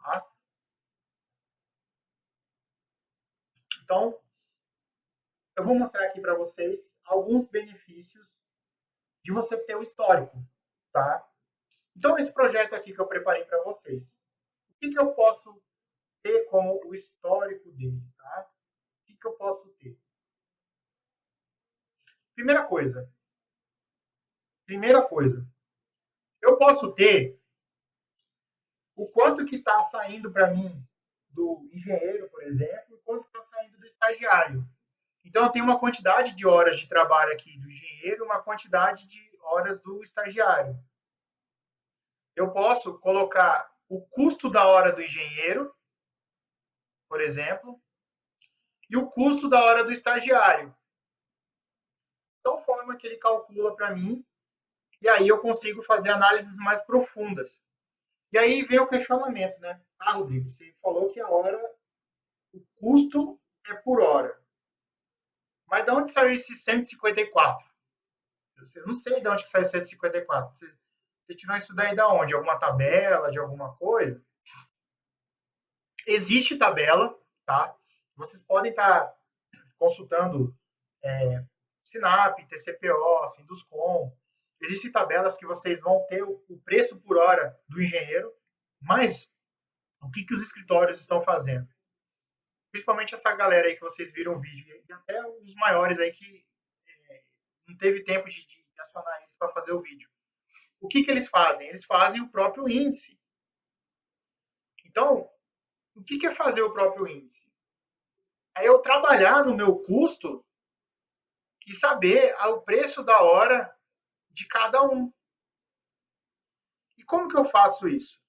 Tá? Então, eu vou mostrar aqui para vocês alguns benefícios de você ter o histórico. Tá? Então, esse projeto aqui que eu preparei para vocês, o que eu posso ter como o histórico dele? Tá? O que eu posso ter? Primeira coisa, eu posso ter o quanto que está saindo para mim do engenheiro, por exemplo, e quanto está saindo do estagiário. Então, eu tenho uma quantidade de horas de trabalho aqui do engenheiro, uma quantidade de horas do estagiário. Eu posso colocar o custo da hora do engenheiro, por exemplo, e o custo da hora do estagiário. De tal forma que ele calcula para mim, e aí eu consigo fazer análises mais profundas. E aí vem o questionamento, né? Ah, Rodrigo, você falou que a hora, o custo é por hora. Mas de onde saiu esse 154? Eu não sei de onde que saiu 154. Você tirou isso daí de onde? De alguma tabela, de alguma coisa? Existe tabela, tá? Vocês podem estar consultando Sinap, TCPO, Sinduscom. Existem tabelas que vocês vão ter o preço por hora do engenheiro, mas o que os escritórios estão fazendo? Principalmente essa galera aí que vocês viram o vídeo, e até os maiores aí que não teve tempo de acionar eles para fazer o vídeo. O que eles fazem? Eles fazem o próprio índice. Então, o que é fazer o próprio índice? É eu trabalhar no meu custo e saber o preço da hora de cada um. E como que eu faço isso?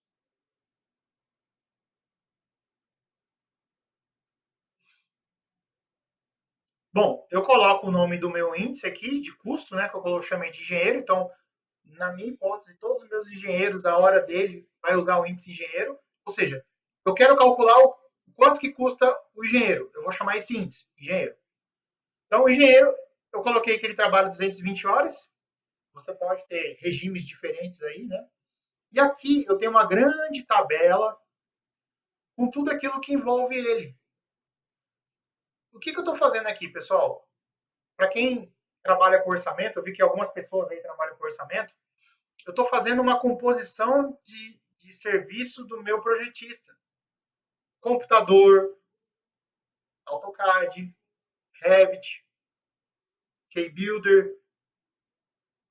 Bom, eu coloco o nome do meu índice aqui de custo, né, que eu chamei de engenheiro. Então, na minha hipótese, todos os meus engenheiros, a hora dele vai usar o índice engenheiro. Ou seja, eu quero calcular o quanto que custa o engenheiro. Eu vou chamar esse índice, engenheiro. Então, o engenheiro, eu coloquei que ele trabalha 220 horas. Você pode ter regimes diferentes aí, né? E aqui eu tenho uma grande tabela com tudo aquilo que envolve ele. O que eu estou fazendo aqui, pessoal? Para quem trabalha com orçamento, eu vi que algumas pessoas aí trabalham com orçamento, eu estou fazendo uma composição de serviço do meu projetista. Computador, AutoCAD, Revit, KBuilder,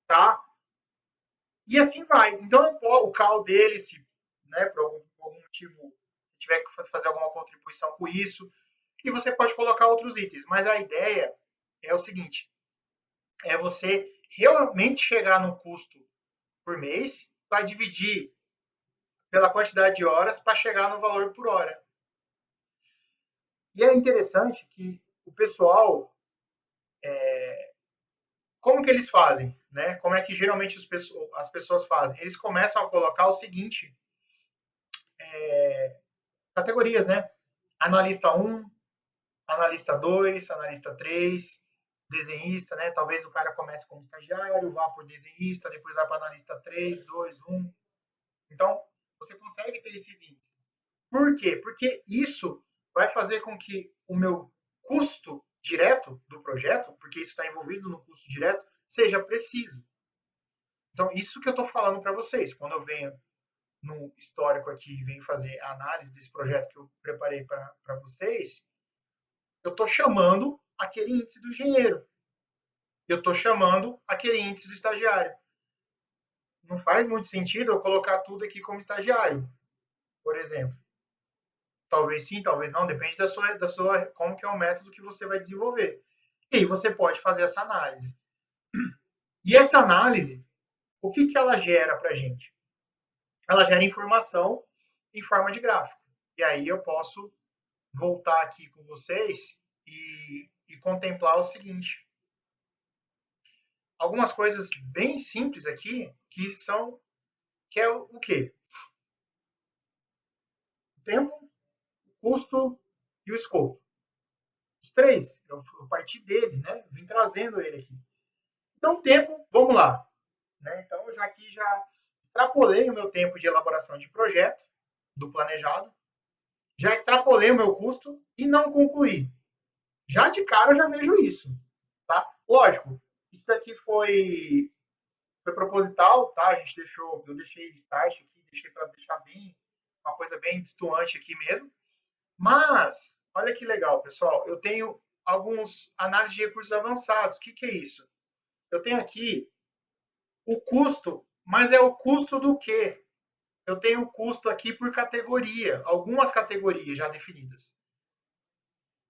tá? E assim vai. Então, o CAL dele, se por algum motivo tiver que fazer alguma contribuição com isso, e você pode colocar outros itens. Mas a ideia é o seguinte, é você realmente chegar no custo por mês, vai dividir pela quantidade de horas para chegar no valor por hora. E é interessante que o pessoal, como que eles fazem? Né? Como é que geralmente as pessoas fazem? Eles começam a colocar o seguinte, categorias, né? Analista 1, analista 2, analista 3, desenhista, né? Talvez o cara comece como estagiário, vá por desenhista, depois vai para analista 3, 2, 1. Então, você consegue ter esses índices. Por quê? Porque isso vai fazer com que o meu custo direto do projeto, porque isso está envolvido no custo direto, seja preciso. Então, isso que eu estou falando para vocês. Quando eu venho no histórico aqui e venho fazer a análise desse projeto que eu preparei para vocês, eu estou chamando aquele índice do engenheiro. Eu estou chamando aquele índice do estagiário. Não faz muito sentido eu colocar tudo aqui como estagiário, por exemplo. Talvez sim, talvez não, depende da sua como que é o método que você vai desenvolver. E aí você pode fazer essa análise. E essa análise, o que ela gera para a gente? Ela gera informação em forma de gráfico. E aí eu posso voltar aqui com vocês e contemplar o seguinte. Algumas coisas bem simples aqui, que é o quê? O tempo, o custo e o escopo. Os três, eu parti dele, né? Vim trazendo ele aqui. Então, tempo, vamos lá. Né? Então, eu já extrapolei o meu tempo de elaboração de projeto, do planejado, já extrapolei o meu custo e não concluí. Já de cara eu já vejo isso, tá? Lógico, isso daqui foi proposital, tá? Eu deixei start aqui, deixei para deixar bem uma coisa bem distoante aqui mesmo. Mas olha que legal, pessoal, eu tenho alguns análises de recursos avançados. O que que é isso? Eu tenho aqui o custo, mas é o custo do quê? Eu tenho o custo aqui por categoria, algumas categorias já definidas.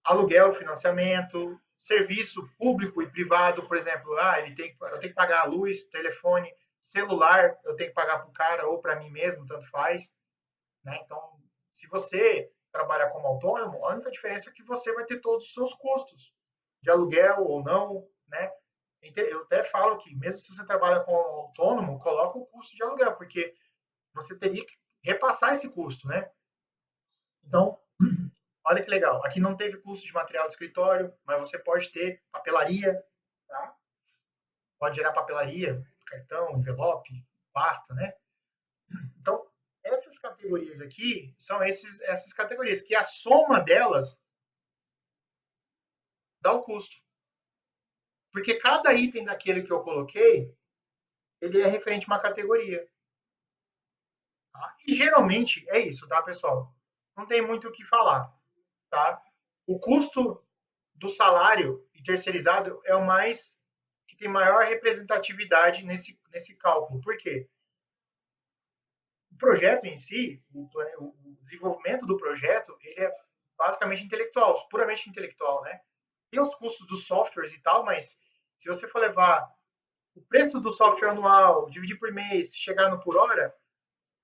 Aluguel, financiamento, serviço público e privado, por exemplo, eu tenho que pagar a luz, telefone, celular, eu tenho que pagar para o cara ou para mim mesmo, tanto faz. Né? Então, se você trabalha como autônomo, a única diferença é que você vai ter todos os seus custos, de aluguel ou não. Né? Eu até falo que, mesmo se você trabalha como autônomo, coloca o custo de aluguel, porque você teria que repassar esse custo. Né? Então, olha que legal. Aqui não teve custo de material de escritório, mas você pode ter papelaria, tá? Pode gerar papelaria, cartão, envelope, pasta, né? Então, essas categorias aqui são essas categorias, que a soma delas dá o custo. Porque cada item daquele que eu coloquei, ele é referente a uma categoria. Tá? E geralmente é isso, tá, pessoal? Não tem muito o que falar. Tá? O custo do salário e terceirizado é o mais que tem maior representatividade nesse cálculo. Por quê? O projeto em si, o desenvolvimento do projeto, ele é basicamente intelectual, puramente intelectual, né? Tem os custos dos softwares e tal, mas se você for levar o preço do software anual, dividir por mês, chegar no por hora,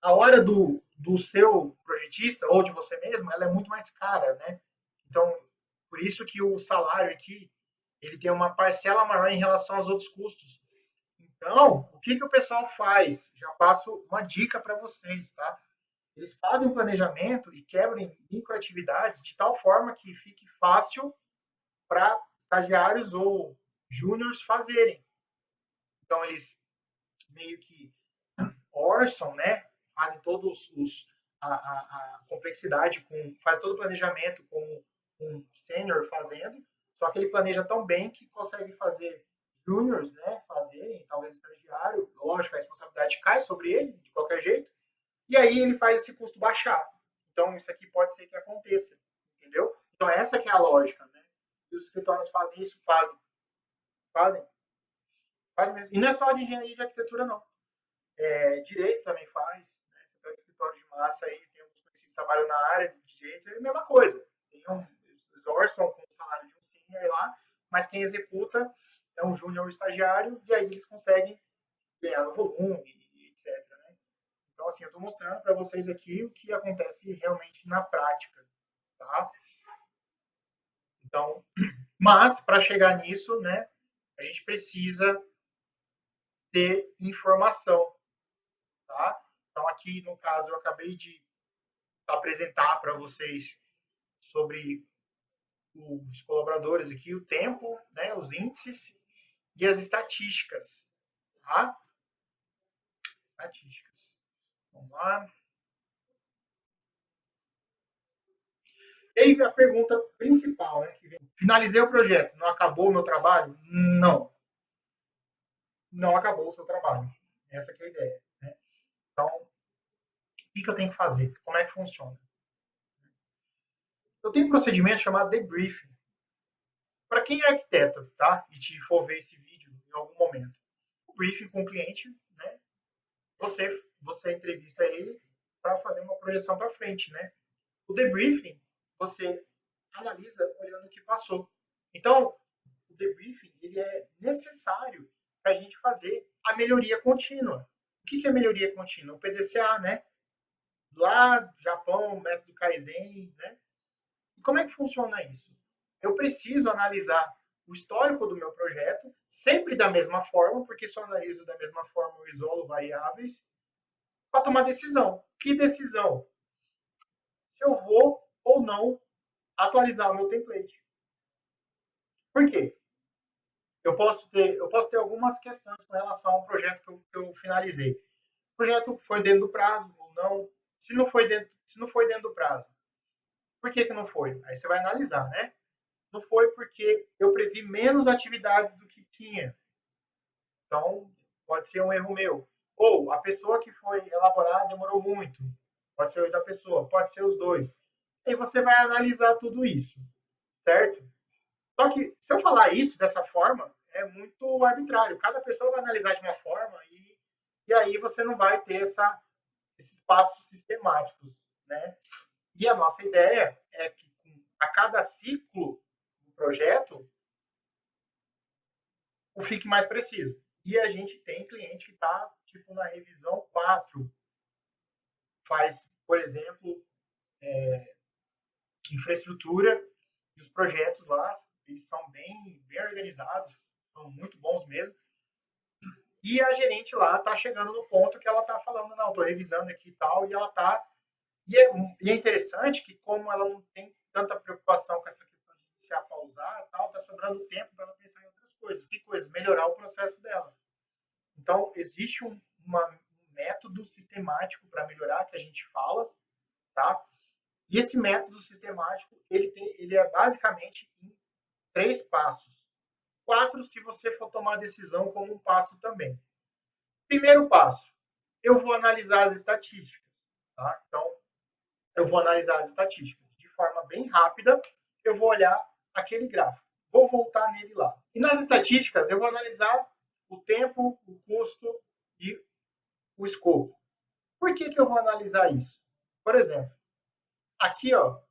a hora do seu projetista ou de você mesmo, ela é muito mais cara, né? Então, por isso que o salário aqui, ele tem uma parcela maior em relação aos outros custos. Então, o que o pessoal faz? Já passo uma dica para vocês, tá? Eles fazem um planejamento e quebram em microatividades de tal forma que fique fácil para estagiários ou júniores fazerem. Então, eles meio que orçam, né? Fazem todos a complexidade, faz todo o planejamento com um sênior fazendo, só que ele planeja tão bem que consegue fazer júniors, né, fazerem, talvez estagiário, lógico, a responsabilidade cai sobre ele, de qualquer jeito, e aí ele faz esse custo baixar. Então, isso aqui pode ser que aconteça, entendeu? Então, essa que é a lógica, né? E os escritórios fazem isso, fazem mesmo. E não é só de engenharia e de arquitetura, não. Direito também faz, né? Você pega escritório de massa aí, tem alguns conhecidos que trabalham na área de direito, é a mesma coisa. Eles orçam com o salário de um senior lá, mas quem executa é um júnior ou estagiário, e aí eles conseguem ganhar no volume, etc. Né? Então, assim, eu estou mostrando para vocês aqui o que acontece realmente na prática, tá? Então, mas, para chegar nisso, né, a gente precisa ter informação, tá? Então, aqui, no caso, eu acabei de apresentar para vocês sobre os colaboradores aqui, o tempo, né, os índices e as estatísticas, tá? Estatísticas. Vamos lá. E aí a pergunta principal, né, que vem. Finalizei o projeto, não acabou o meu trabalho? Não. Não acabou o seu trabalho. Essa que é a ideia, né? Então, o que eu tenho que fazer? Como é que funciona? Eu tenho um procedimento chamado debriefing. Para quem é arquiteto, tá? E te for ver esse vídeo em algum momento. O briefing com o cliente, né? Você entrevista ele para fazer uma projeção para frente, né? O debriefing, você analisa olhando o que passou. Então, o debriefing, ele é necessário para a gente fazer a melhoria contínua. O que é melhoria contínua? O PDCA, né? Lá, Japão, método Kaizen, né? E como é que funciona isso? Eu preciso analisar o histórico do meu projeto, sempre da mesma forma, porque se eu analiso da mesma forma, eu isolo variáveis, para tomar decisão. Que decisão? Se eu vou ou não atualizar o meu template. Por quê? Eu posso ter algumas questões com relação ao projeto que eu finalizei. o projeto foi dentro do prazo ou não. Se não foi dentro do prazo, por que não foi? Aí você vai analisar, né? Não foi porque eu previ menos atividades do que tinha. Então, pode ser um erro meu. Ou a pessoa que foi elaborar demorou muito. Pode ser o erro da pessoa, pode ser os dois. E você vai analisar tudo isso, certo? Só que, se eu falar isso dessa forma, é muito arbitrário. Cada pessoa vai analisar de uma forma e aí você não vai ter esses passos sistemáticos, né? E a nossa ideia é que a cada ciclo do projeto, o fique mais preciso. E a gente tem cliente que está tipo na revisão 4, faz, por exemplo, infraestrutura, e os projetos lá, eles são bem organizados, são muito bons mesmo. E a gerente lá está chegando no ponto que ela está falando, não, estou revisando aqui e tal, e ela está... E é interessante que, como ela não tem tanta preocupação com essa questão de iniciar, pausar, tal, está sobrando tempo para ela pensar em outras coisas. Que coisas? Melhorar o processo dela. Então, existe um método sistemático para melhorar, que a gente fala, tá? E esse método sistemático, ele é basicamente em 3 passos. 4, se você for tomar a decisão como um passo também. Primeiro passo, eu vou analisar as estatísticas, tá? Então, eu vou analisar as estatísticas de forma bem rápida, eu vou olhar aquele gráfico, vou voltar nele lá. E nas estatísticas, eu vou analisar o tempo, o custo e o escopo. Por que eu vou analisar isso? Por exemplo, aqui, ó,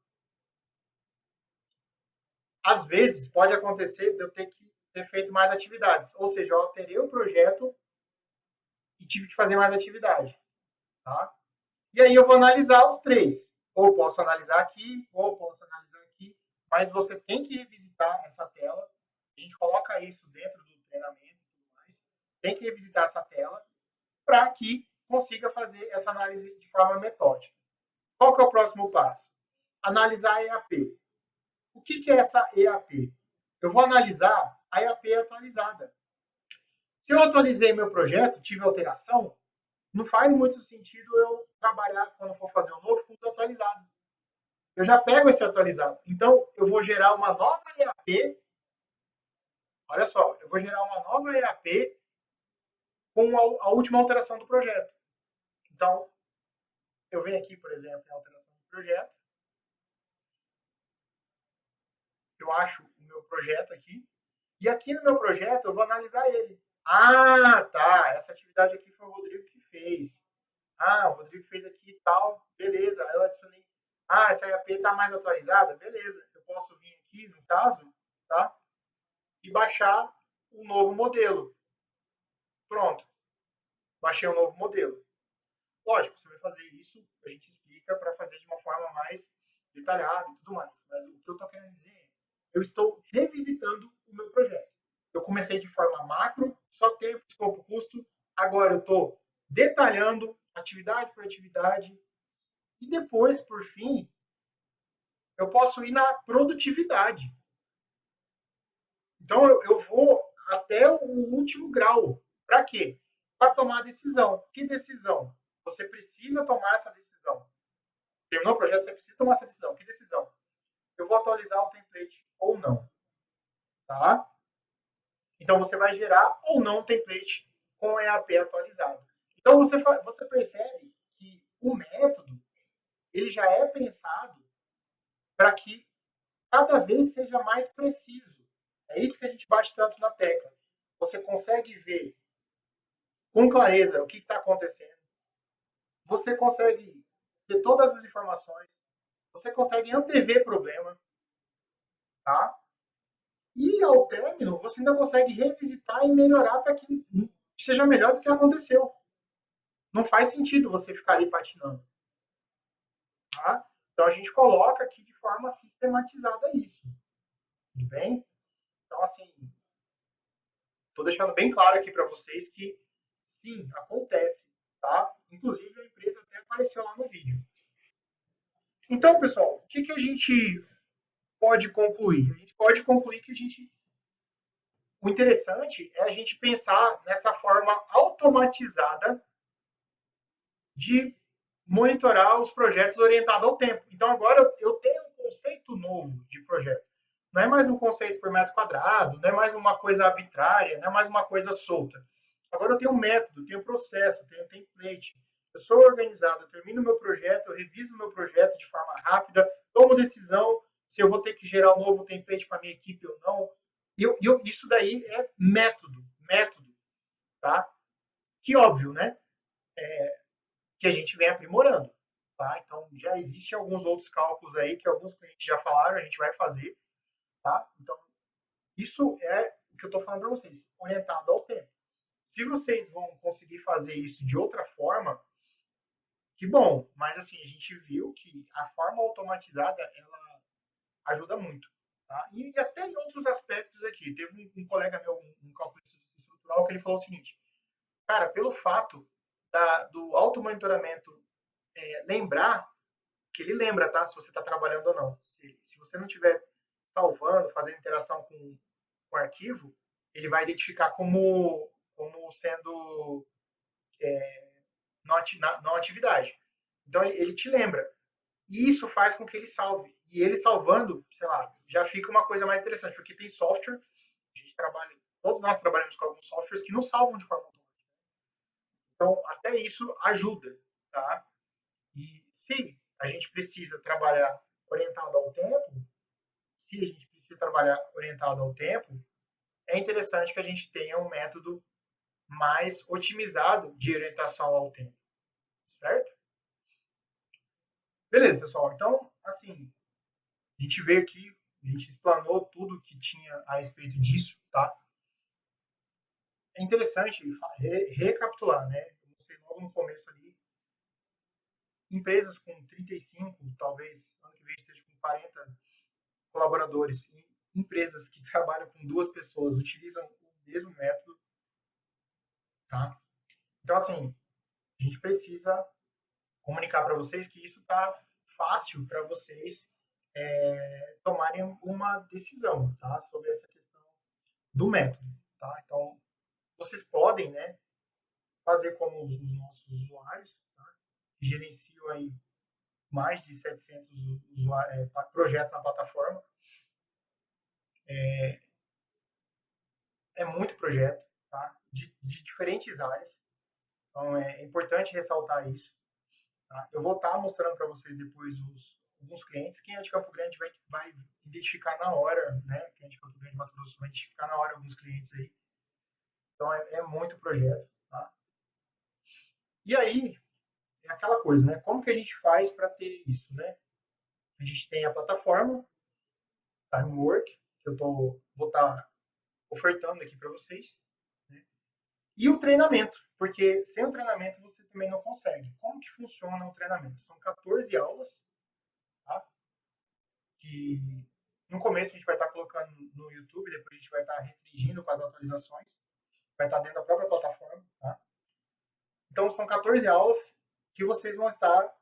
às vezes pode acontecer de eu ter que ter feito mais atividades, ou seja, eu alterei o projeto e tive que fazer mais atividade, tá? E aí eu vou analisar os 3. Ou posso analisar aqui, ou posso analisar aqui, mas você tem que revisitar essa tela. A gente coloca isso dentro do treinamento e tudo mais. Tem que revisitar essa tela para que consiga fazer essa análise de forma metódica. Qual que é o próximo passo? Analisar a EAP. O que é essa EAP? Eu vou analisar a EAP atualizada. Se eu atualizei meu projeto, tive alteração, não faz muito sentido eu trabalhar, quando for fazer um novo, com o atualizado. Eu já pego esse atualizado. Então, eu vou gerar uma nova EAP. Olha só, eu vou gerar uma nova EAP com a última alteração do projeto. Então, eu venho aqui, por exemplo, em alteração do projeto. Eu acho o meu projeto aqui. E aqui no meu projeto, eu vou analisar ele. Ah, tá. Essa atividade aqui foi o Rodrigo que fez. Ah, o Rodrigo fez aqui e tal. Beleza. Aí eu adicionei. Ah, essa EAP está mais atualizada? Beleza. Eu posso vir aqui, no caso, tá? E baixar um novo modelo. Pronto. Baixei um novo modelo. Lógico, você vai fazer isso, a gente explica para fazer de uma forma mais detalhada e tudo mais. Mas o que eu estou querendo dizer é, eu estou revisitando o meu projeto. Eu comecei de forma macro, só tempo, escopo, custo. Agora eu estou detalhando atividade por atividade. E depois, por fim, eu posso ir na produtividade. Então eu vou até o último grau. Para quê? Para tomar decisão. Que decisão? Você precisa tomar essa decisão. Terminou o projeto, você precisa tomar essa decisão. Que decisão? Eu vou atualizar o template ou não. Tá? Então você vai gerar ou não um template com o EAP atualizado. Então você percebe que o método ele já é pensado para que cada vez seja mais preciso. É isso que a gente bate tanto na tecla. Você consegue ver com clareza o que está acontecendo. Você consegue ter todas as informações. Você consegue antever problema. Tá? E ao término, você ainda consegue revisitar e melhorar para que seja melhor do que aconteceu. Não faz sentido você ficar ali patinando. Tá? Então a gente coloca aqui de forma sistematizada isso. Tudo bem? Então, assim, estou deixando bem claro aqui para vocês que sim, acontece. Tá? Inclusive a empresa até apareceu lá no vídeo. Então, pessoal, o que a gente pode concluir? A gente pode concluir que o interessante é a gente pensar nessa forma automatizada de monitorar os projetos orientado ao tempo. Então, agora eu tenho um conceito novo de projeto. Não é mais um conceito por metro quadrado, não é mais uma coisa arbitrária, não é mais uma coisa solta. Agora eu tenho um método, tenho um processo, tenho um template. Eu sou organizado, eu termino meu projeto, eu reviso meu projeto de forma rápida, tomo decisão se eu vou ter que gerar um novo template para minha equipe ou não. Isso daí é método, tá? Que óbvio, né? Que a gente vem aprimorando, tá? Então já existem alguns outros cálculos aí que alguns clientes já falaram, a gente vai fazer, tá? Então isso é o que eu estou falando para vocês, orientado ao tempo. Se vocês vão conseguir fazer isso de outra forma, que bom, mas assim, a gente viu que a forma automatizada, ela ajuda muito, tá? E até em outros aspectos aqui. Teve um colega meu, um calculista estrutural, que ele falou o seguinte, cara, pelo fato do auto-monitoramento lembrar, que ele lembra, tá? Se você está trabalhando ou não. Se você não estiver salvando, fazendo interação com o arquivo, ele vai identificar como sendo não atividade. Então, ele te lembra. E isso faz com que ele salve. E ele salvando, sei lá, já fica uma coisa mais interessante, porque tem software, a gente trabalha, todos nós trabalhamos com alguns softwares que não salvam de forma automática. Então, até isso ajuda, tá? E se a gente precisa trabalhar orientado ao tempo, se a gente precisa trabalhar orientado ao tempo, é interessante que a gente tenha um método mais otimizado de orientação ao tempo, certo? Beleza, pessoal. Então, assim, a gente veio aqui, a gente explanou tudo que tinha a respeito disso, tá? É interessante recapitular, né? Eu mostrei logo no começo ali, empresas com 35, talvez ano que vem esteja com 40 colaboradores, empresas que trabalham com 2 pessoas utilizam o mesmo método, tá? Então, assim, a gente precisa comunicar para vocês que isso está fácil para vocês tomarem uma decisão, tá? Sobre essa questão do método, tá? Então, vocês podem, né, fazer como os nossos usuários, tá? Que gerenciam aí mais de 700 projetos na plataforma. É muito projeto, tá? De diferentes áreas. Então, é importante ressaltar isso. Tá? Eu vou estar mostrando para vocês depois alguns clientes. Quem é de Campo Grande vai identificar na hora, né? Quem é de Campo Grande, Mato Grosso, vai identificar na hora alguns clientes aí. Então, é muito projeto, tá? E aí, é aquela coisa, né? Como que a gente faz para ter isso, né? A gente tem a plataforma, Timework, que vou estar ofertando aqui para vocês, né? E o treinamento, porque sem o treinamento você também não consegue. Como que funciona o treinamento? São 14 aulas, tá? Que no começo a gente vai estar colocando no YouTube, depois a gente vai estar restringindo com as atualizações, vai estar dentro da própria plataforma, tá? Então são 14 aulas que vocês vão estar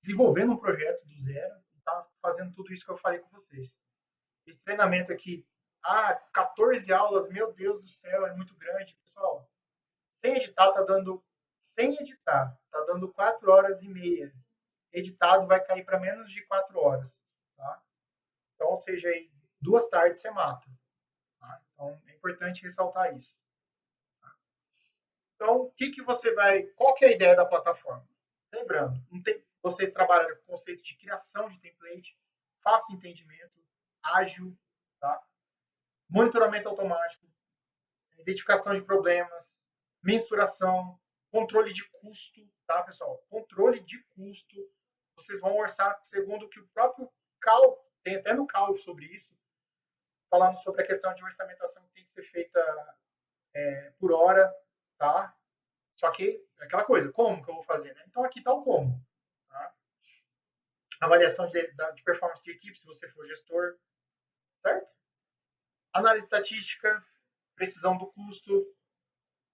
desenvolvendo um projeto do zero, tá? Fazendo tudo isso que eu falei com vocês. Esse treinamento aqui, 14 aulas, meu Deus do céu, é muito grande, pessoal. Sem editar, tá dando 4 horas e meia. Editado vai cair para menos de 4 horas, tá? Então, ou seja, aí 2 tardes você mata. Tá? Então, é importante ressaltar isso. Tá? Então, qual que é a ideia da plataforma? Lembrando, vocês trabalham com o conceito de criação de template, fácil entendimento, ágil, tá? Monitoramento automático, identificação de problemas, mensuração, controle de custo, tá, pessoal? Controle de custo. Vocês vão orçar segundo que o próprio CAL, tem até no CAL sobre isso, falando sobre a questão de orçamentação que tem que ser feita por hora, tá? Só que, aquela coisa, como que eu vou fazer, né? Então, aqui está o como, tá? Avaliação de performance de equipe, se você for gestor, certo? Análise estatística, precisão do custo,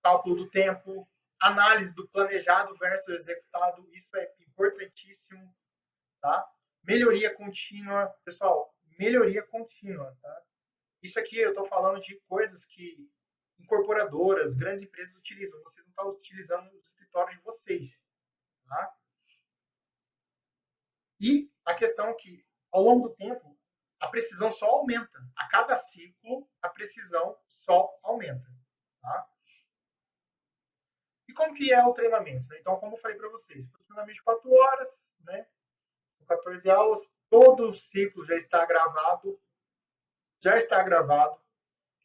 cálculo do tempo, análise do planejado versus executado, isso é importantíssimo, tá? Melhoria contínua, pessoal, melhoria contínua, tá? Isso aqui eu estou falando de coisas que incorporadoras, grandes empresas utilizam, vocês não estão utilizando nos escritórios de vocês, E a questão é que, ao longo do tempo, a precisão só aumenta. A cada ciclo, a precisão só aumenta. Tá? E como que é o treinamento? Né? Então, como eu falei para vocês, aproximadamente 4 horas, né? 14 aulas, todo o ciclo já está gravado. Já está gravado.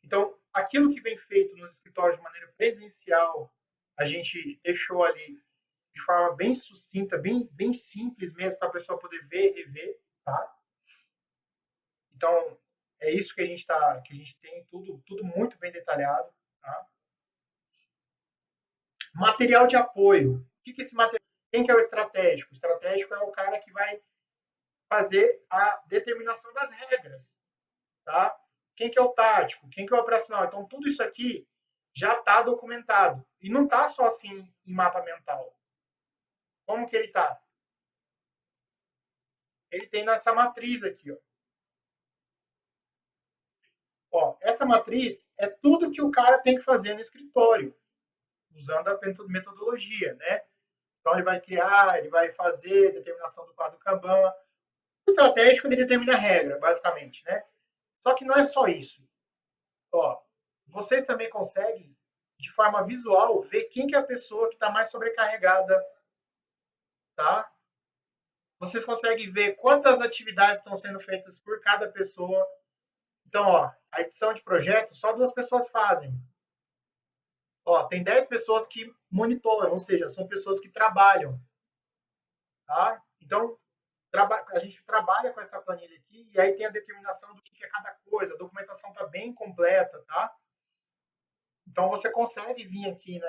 Então, aquilo que vem feito nos escritórios de maneira presencial, a gente deixou ali de forma bem sucinta, bem simples mesmo, para a pessoa poder ver e rever, tá? Então, é isso que a gente tem, tudo muito bem detalhado, tá? Material de apoio. O que é esse material? Quem que é o estratégico? O estratégico é o cara que vai fazer a determinação das regras, tá? Quem que é o tático? Quem que é o operacional? Então, tudo isso aqui já está documentado. E não está só assim em mapa mental. Como que ele está? Ele tem nessa matriz aqui, ó. Ó, essa matriz é tudo que o cara tem que fazer no escritório, usando a metodologia, né? Então, ele vai criar, ele vai fazer determinação do quadro Kanban. O estratégico, ele determina a regra, basicamente, né? Só que não é só isso. Ó, vocês também conseguem, de forma visual, ver quem que é a pessoa que está mais sobrecarregada, tá? Vocês conseguem ver quantas atividades estão sendo feitas por cada pessoa. Então, ó, a edição de projeto, só 2 pessoas fazem. Ó, tem 10 pessoas que monitoram, ou seja, são pessoas que trabalham, tá? Então, a gente trabalha com essa planilha aqui e aí tem a determinação do que é cada coisa. A documentação está bem completa, tá? Então, você consegue vir aqui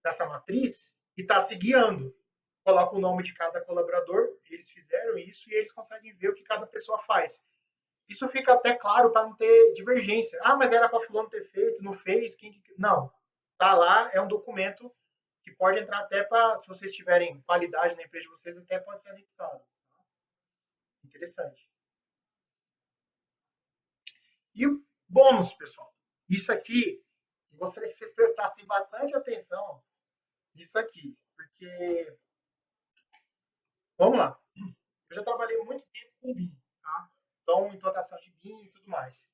nessa matriz e tá se guiando. Coloca o nome de cada colaborador, eles fizeram isso e eles conseguem ver o que cada pessoa faz. Isso fica até claro para não ter divergência. Ah, mas era para fulano ter feito, não fez, não. Tá lá, é um documento que pode entrar até para, se vocês tiverem qualidade na empresa de vocês, até pode ser anexado. Interessante. E o bônus, pessoal. Isso aqui, eu gostaria que vocês prestassem bastante atenção nisso aqui, porque, vamos lá, eu já trabalhei muito tempo com BIM, tá? Então, implantação de BIM e tudo mais.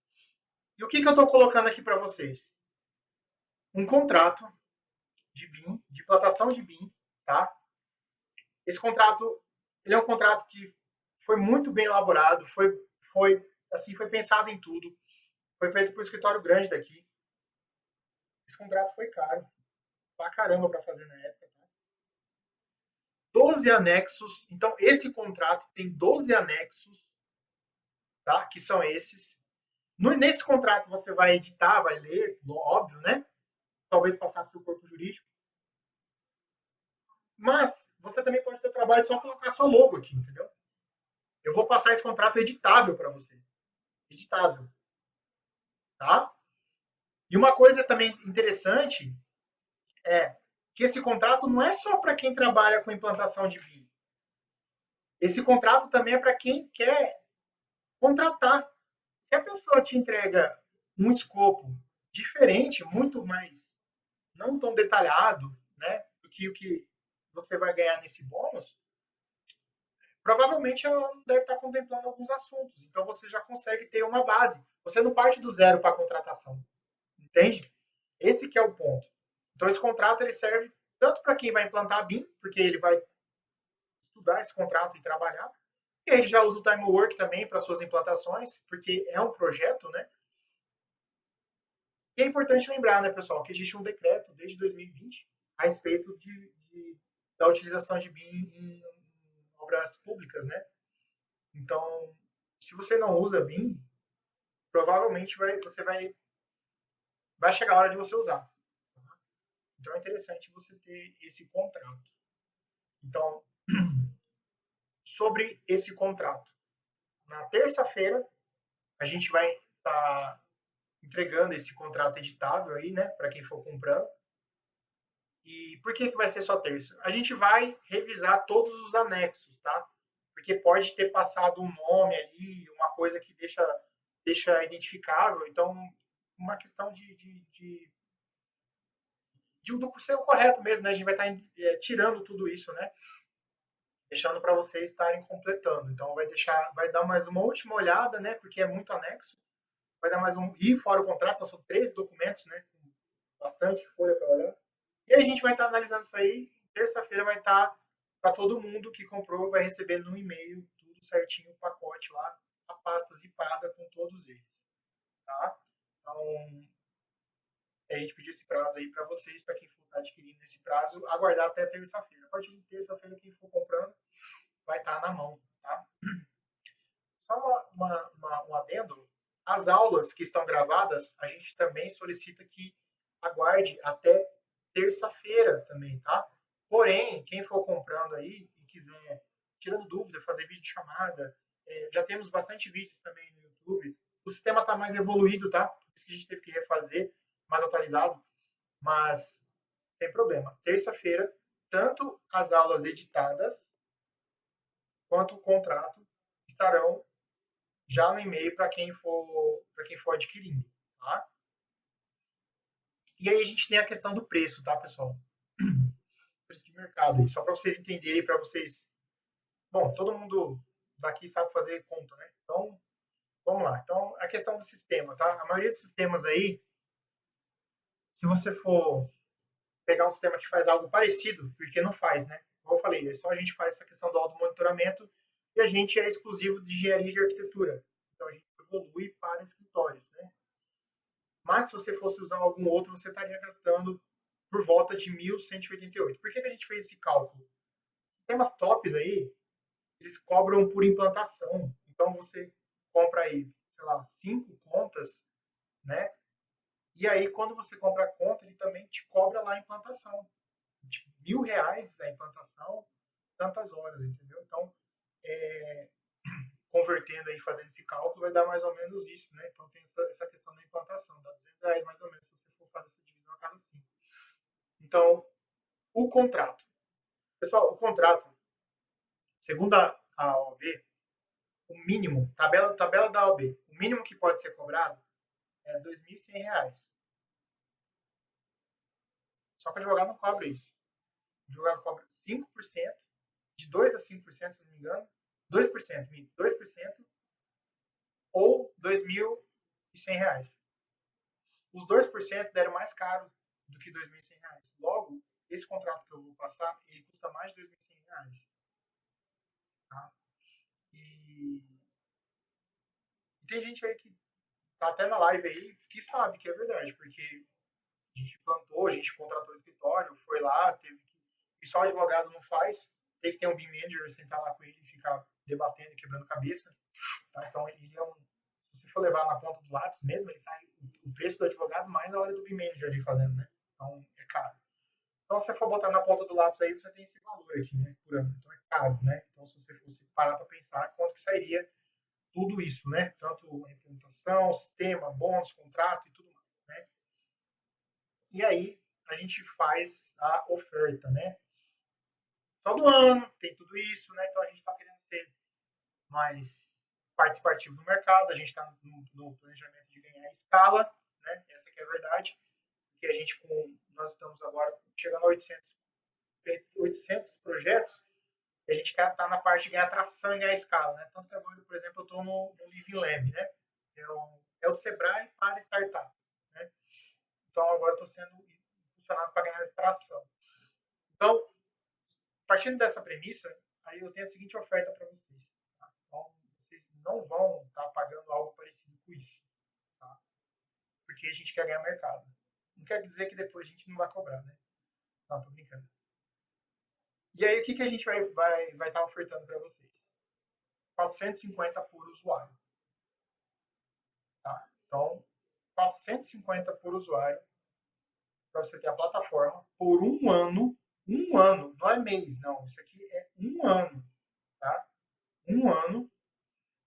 E o que eu estou colocando aqui para vocês? Um contrato de BIM, de implantação de BIM, tá? Esse contrato, ele é um contrato que foi muito bem elaborado, foi pensado em tudo, foi feito por um escritório grande daqui. Esse contrato foi caro, pra caramba para fazer na época. Tá? 12 anexos, então esse contrato tem 12 anexos, tá? Que são esses. Nesse contrato você vai editar, vai ler, óbvio, né? Talvez passar para o corpo jurídico. Mas você também pode ter trabalho de só colocar sua logo aqui, entendeu? Eu vou passar esse contrato editável para você. Editável. Tá? E uma coisa também interessante é que esse contrato não é só para quem trabalha com implantação de BIM. Esse contrato também é para quem quer contratar. Se a pessoa te entrega um escopo diferente, muito mais, não tão detalhado, né, do que o que você vai ganhar nesse bônus, provavelmente ela não deve estar contemplando alguns assuntos. Então você já consegue ter uma base. Você não parte do zero para a contratação. Entende? Esse que é o ponto. Então esse contrato ele serve tanto para quem vai implantar a BIM, porque ele vai estudar esse contrato e trabalhar, e ele já usa o time work também para suas implantações, porque é um projeto, né? E é importante lembrar, né, pessoal, que existe um decreto desde 2020 a respeito da utilização de BIM em obras públicas, né? Então, se você não usa BIM, provavelmente vai chegar a hora de você usar. Então é interessante você ter esse contrato. Então, sobre esse contrato, na terça-feira a gente vai estar entregando esse contrato editável aí, né, para quem for comprando. E por que vai ser só terça? A gente vai revisar todos os anexos, tá? Porque pode ter passado um nome ali, uma coisa que deixa identificável. Então, uma questão do ser correto mesmo, né? A gente vai estar tirando tudo isso, né? deixando para vocês estarem completando. Então vai dar mais uma última olhada, né? Porque é muito anexo. Vai dar mais um e fora o contrato, então são 13 documentos, né? Com bastante folha para olhar. E a gente vai estar analisando isso aí. Terça-feira vai estar para todo mundo que comprou, vai receber no e-mail tudo certinho, o pacote lá, a pasta zipada com todos eles, tá? Então, a gente pediu esse prazo aí para vocês, para quem for adquirindo esse prazo, aguardar até terça-feira. A partir de terça-feira, quem for comprando vai estar na mão, tá? Só um adendo. As aulas que estão gravadas, a gente também solicita que aguarde até terça-feira também, tá? Porém, quem for comprando aí e quiser, tirando dúvida, fazer vídeo chamada, já temos bastante vídeos também no YouTube. O sistema está mais evoluído, tá? Por isso que a gente teve que refazer, mais atualizado, mas sem problema. Terça-feira, tanto as aulas editadas quanto o contrato estarão já no e-mail para quem for adquirindo, tá? E aí a gente tem a questão do preço, tá, pessoal? Preço de mercado, só para vocês entenderem, para vocês. Bom, todo mundo daqui sabe fazer conta, né? Então, vamos lá. Então, a questão do sistema, tá? A maioria dos sistemas aí, se você for pegar um sistema que faz algo parecido, porque não faz, né? Como eu falei, é só a gente faz essa questão do auto-monitoramento e a gente é exclusivo de engenharia de arquitetura. Então, a gente evolui para escritórios, né? Mas se você fosse usar algum outro, você estaria gastando por volta de 1.188. Por que a gente fez esse cálculo? Sistemas tops aí, eles cobram por implantação. Então você compra aí, sei lá, 5 contas, né? E aí quando você compra a conta, ele também te cobra lá a implantação. Tipo, R$ 1.000 a implantação, tantas horas, entendeu? Então, convertendo aí, fazendo esse cálculo, vai dar mais ou menos isso, né? Então tem essa questão da implantação, dá R$ 200 mais ou menos, se você for fazer essa divisão a cada 5. Então, o contrato. Pessoal, o contrato, segundo a OAB, o mínimo, tabela da OAB, o mínimo que pode ser cobrado é R$ 2.100. Só que o advogado não cobra isso. O advogado cobra 5%, de 2% a 5%, se não me engano, 2%, 2% ou R$ 2.100. Os 2% deram mais caro do que R$ 2.100. Logo, esse contrato que eu vou passar, ele custa mais de R$ 2.100. Tá? E tem gente aí que tá até na live aí que sabe que é verdade, porque a gente plantou, a gente contratou o escritório, foi lá, teve que. E só o advogado não faz, tem que ter um BIM manager, sentar lá com ele e ficar debatendo e quebrando cabeça. Tá? Então, ele é um. Se você for levar na ponta do lápis mesmo, ele sai o preço do advogado mais a hora do BIM manager ali fazendo, né? Então, é caro. Então, se você for botar na ponta do lápis aí, você tem esse valor aqui, né? Por ano. Então, é caro, né? Então, se você fosse parar para pensar, quanto que sairia tudo isso, né? Tanto a implementação, sistema, bônus, contrato e tudo mais, né? E aí a gente faz a oferta, né? Todo ano tem tudo isso, né? Então a gente está querendo ser mais participativo do mercado, a gente está no planejamento de ganhar escala, né? Essa que é a verdade, porque a gente nós estamos agora chegando a 800 projetos, e a gente está na parte de ganhar tração e ganhar escala, né? Tanto que agora, por exemplo, eu estou no Living Lab, né? É o Sebrae para startups, né? Então agora eu estou sendo impulsionado para ganhar tração. Então, partindo dessa premissa, aí eu tenho a seguinte oferta para vocês. Tá? Então, vocês não vão estar pagando algo parecido com isso, tá? Porque a gente quer ganhar mercado. Não quer dizer que depois a gente não vai cobrar, né? Não, tô brincando. E aí, o que a gente vai estar ofertando para vocês? 450 por usuário. Tá? Então, 450 por usuário, para você ter a plataforma por um ano, não é mês, não, isso aqui é um ano, tá? Um ano,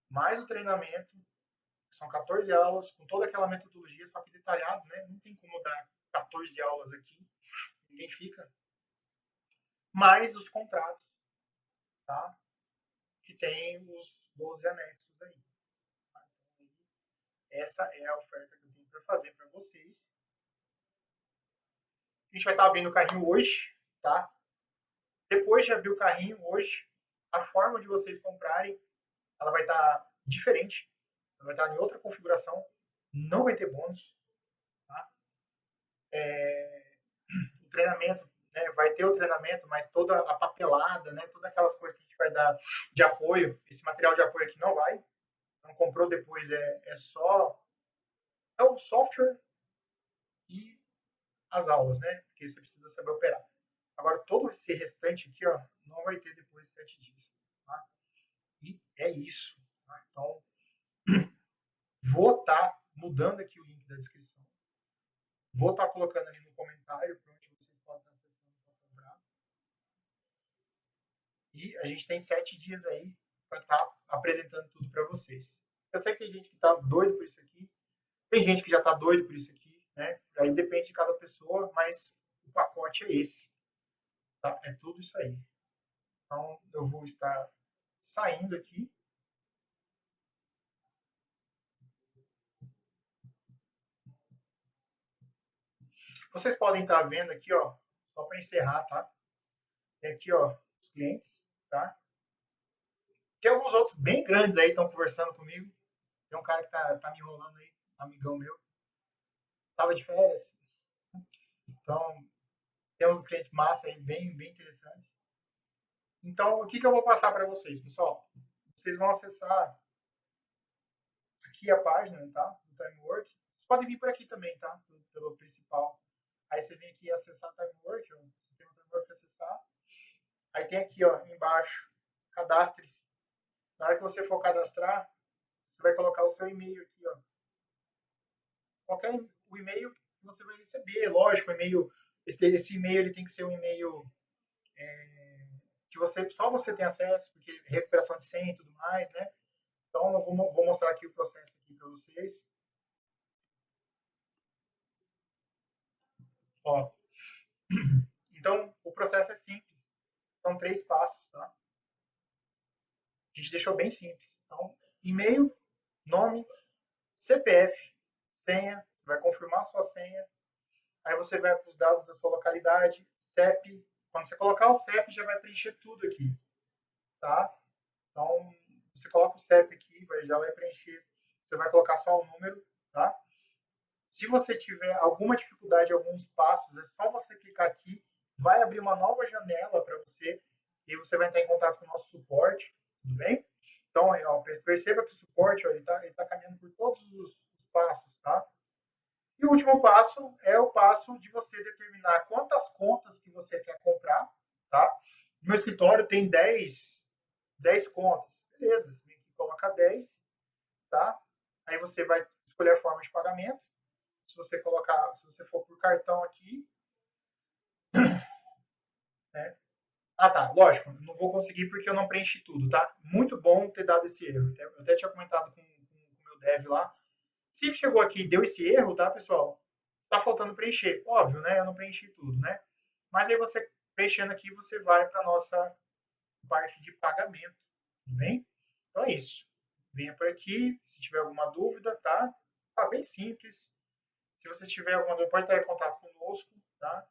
mais o treinamento, que são 14 aulas, com toda aquela metodologia, só que detalhado, né? Não tem como dar 14 aulas aqui, ninguém fica. Mais os contratos, tá? Que tem os 12 anexos aí. Tá? Então, essa é a oferta que eu tenho para fazer para vocês. A gente vai estar abrindo o carrinho hoje, tá? Depois de abrir o carrinho hoje, a forma de vocês comprarem, ela vai estar diferente, ela vai estar em outra configuração, não vai ter bônus, tá? O treinamento, né, vai ter o treinamento, mas toda a papelada, né, todas aquelas coisas que a gente vai dar de apoio, esse material de apoio aqui não vai. Então, comprou depois só o software e as aulas, né? Porque você precisa saber operar. Agora, todo esse restante aqui, ó, não vai ter depois de 7 dias. Tá? E é isso. Tá? Então, vou estar mudando aqui o link da descrição. Vou estar colocando ali no comentário para onde vocês podem estar acessando para comprar. E a gente tem 7 dias aí para estar apresentando tudo para vocês. Eu sei que tem gente que está doido por isso aqui. Tem gente que já está doido por isso aqui. Né? Aí depende de cada pessoa, mas o pacote é esse. Tá? É tudo isso aí. Então, eu vou estar saindo aqui. Vocês podem estar vendo aqui, ó, só para encerrar, tá? Tem aqui, ó, os clientes, tá? Tem alguns outros bem grandes aí que estão conversando comigo. Tem um cara que tá me enrolando aí, um amigão meu. Tava de férias. Então, tem uns clientes massa aí, bem interessantes. Então, o que eu vou passar para vocês, pessoal? Vocês vão acessar aqui a página, tá? Do Timework. Vocês podem vir por aqui também, tá? Pelo principal. Aí você vem aqui acessar Timework, ó, o sistema Timework acessar. Aí tem aqui, ó, embaixo, cadastre-se. Na hora que você for cadastrar, você vai colocar o seu e-mail aqui, ó. Qualquer o e-mail que você vai receber, lógico, o e-mail, esse e-mail ele tem que ser um e-mail que só você tem acesso, porque recuperação de senha e tudo mais, né? Então eu vou mostrar aqui o processo aqui para vocês. Ó. Então o processo é simples, são 3 passos, tá? A gente deixou bem simples. Então, e-mail, nome, CPF, senha, você vai confirmar a sua senha, aí você vai para os dados da sua localidade, CEP, quando você colocar o CEP já vai preencher tudo aqui, tá? Então, você coloca o CEP aqui, já vai preencher, você vai colocar só o número, tá? Se você tiver alguma dificuldade em alguns passos, é só você clicar aqui, vai abrir uma nova janela para você, e você vai entrar em contato com o nosso suporte, tudo bem? Então, ó, perceba que o suporte ó, ele tá caminhando por todos os passos, tá? E o último passo é o passo de você determinar quantas contas que você quer comprar, tá? No meu escritório tem 10 contas. Beleza, você vem aqui e coloca 10, tá? Aí você vai escolher a forma de pagamento. Se você for por cartão aqui, né? Ah, tá, lógico, não vou conseguir porque eu não preenchi tudo, tá? Muito bom ter dado esse erro. Eu até tinha comentado com o meu dev lá. Se chegou aqui e deu esse erro, tá, pessoal? Tá faltando preencher. Óbvio, né? Eu não preenchi tudo, né? Mas aí você, preenchendo aqui, você vai para a nossa parte de pagamento, tudo bem? Então é isso. Venha por aqui, se tiver alguma dúvida, tá? Tá bem simples. Se você tiver alguma dúvida, pode estar em contato conosco, tá?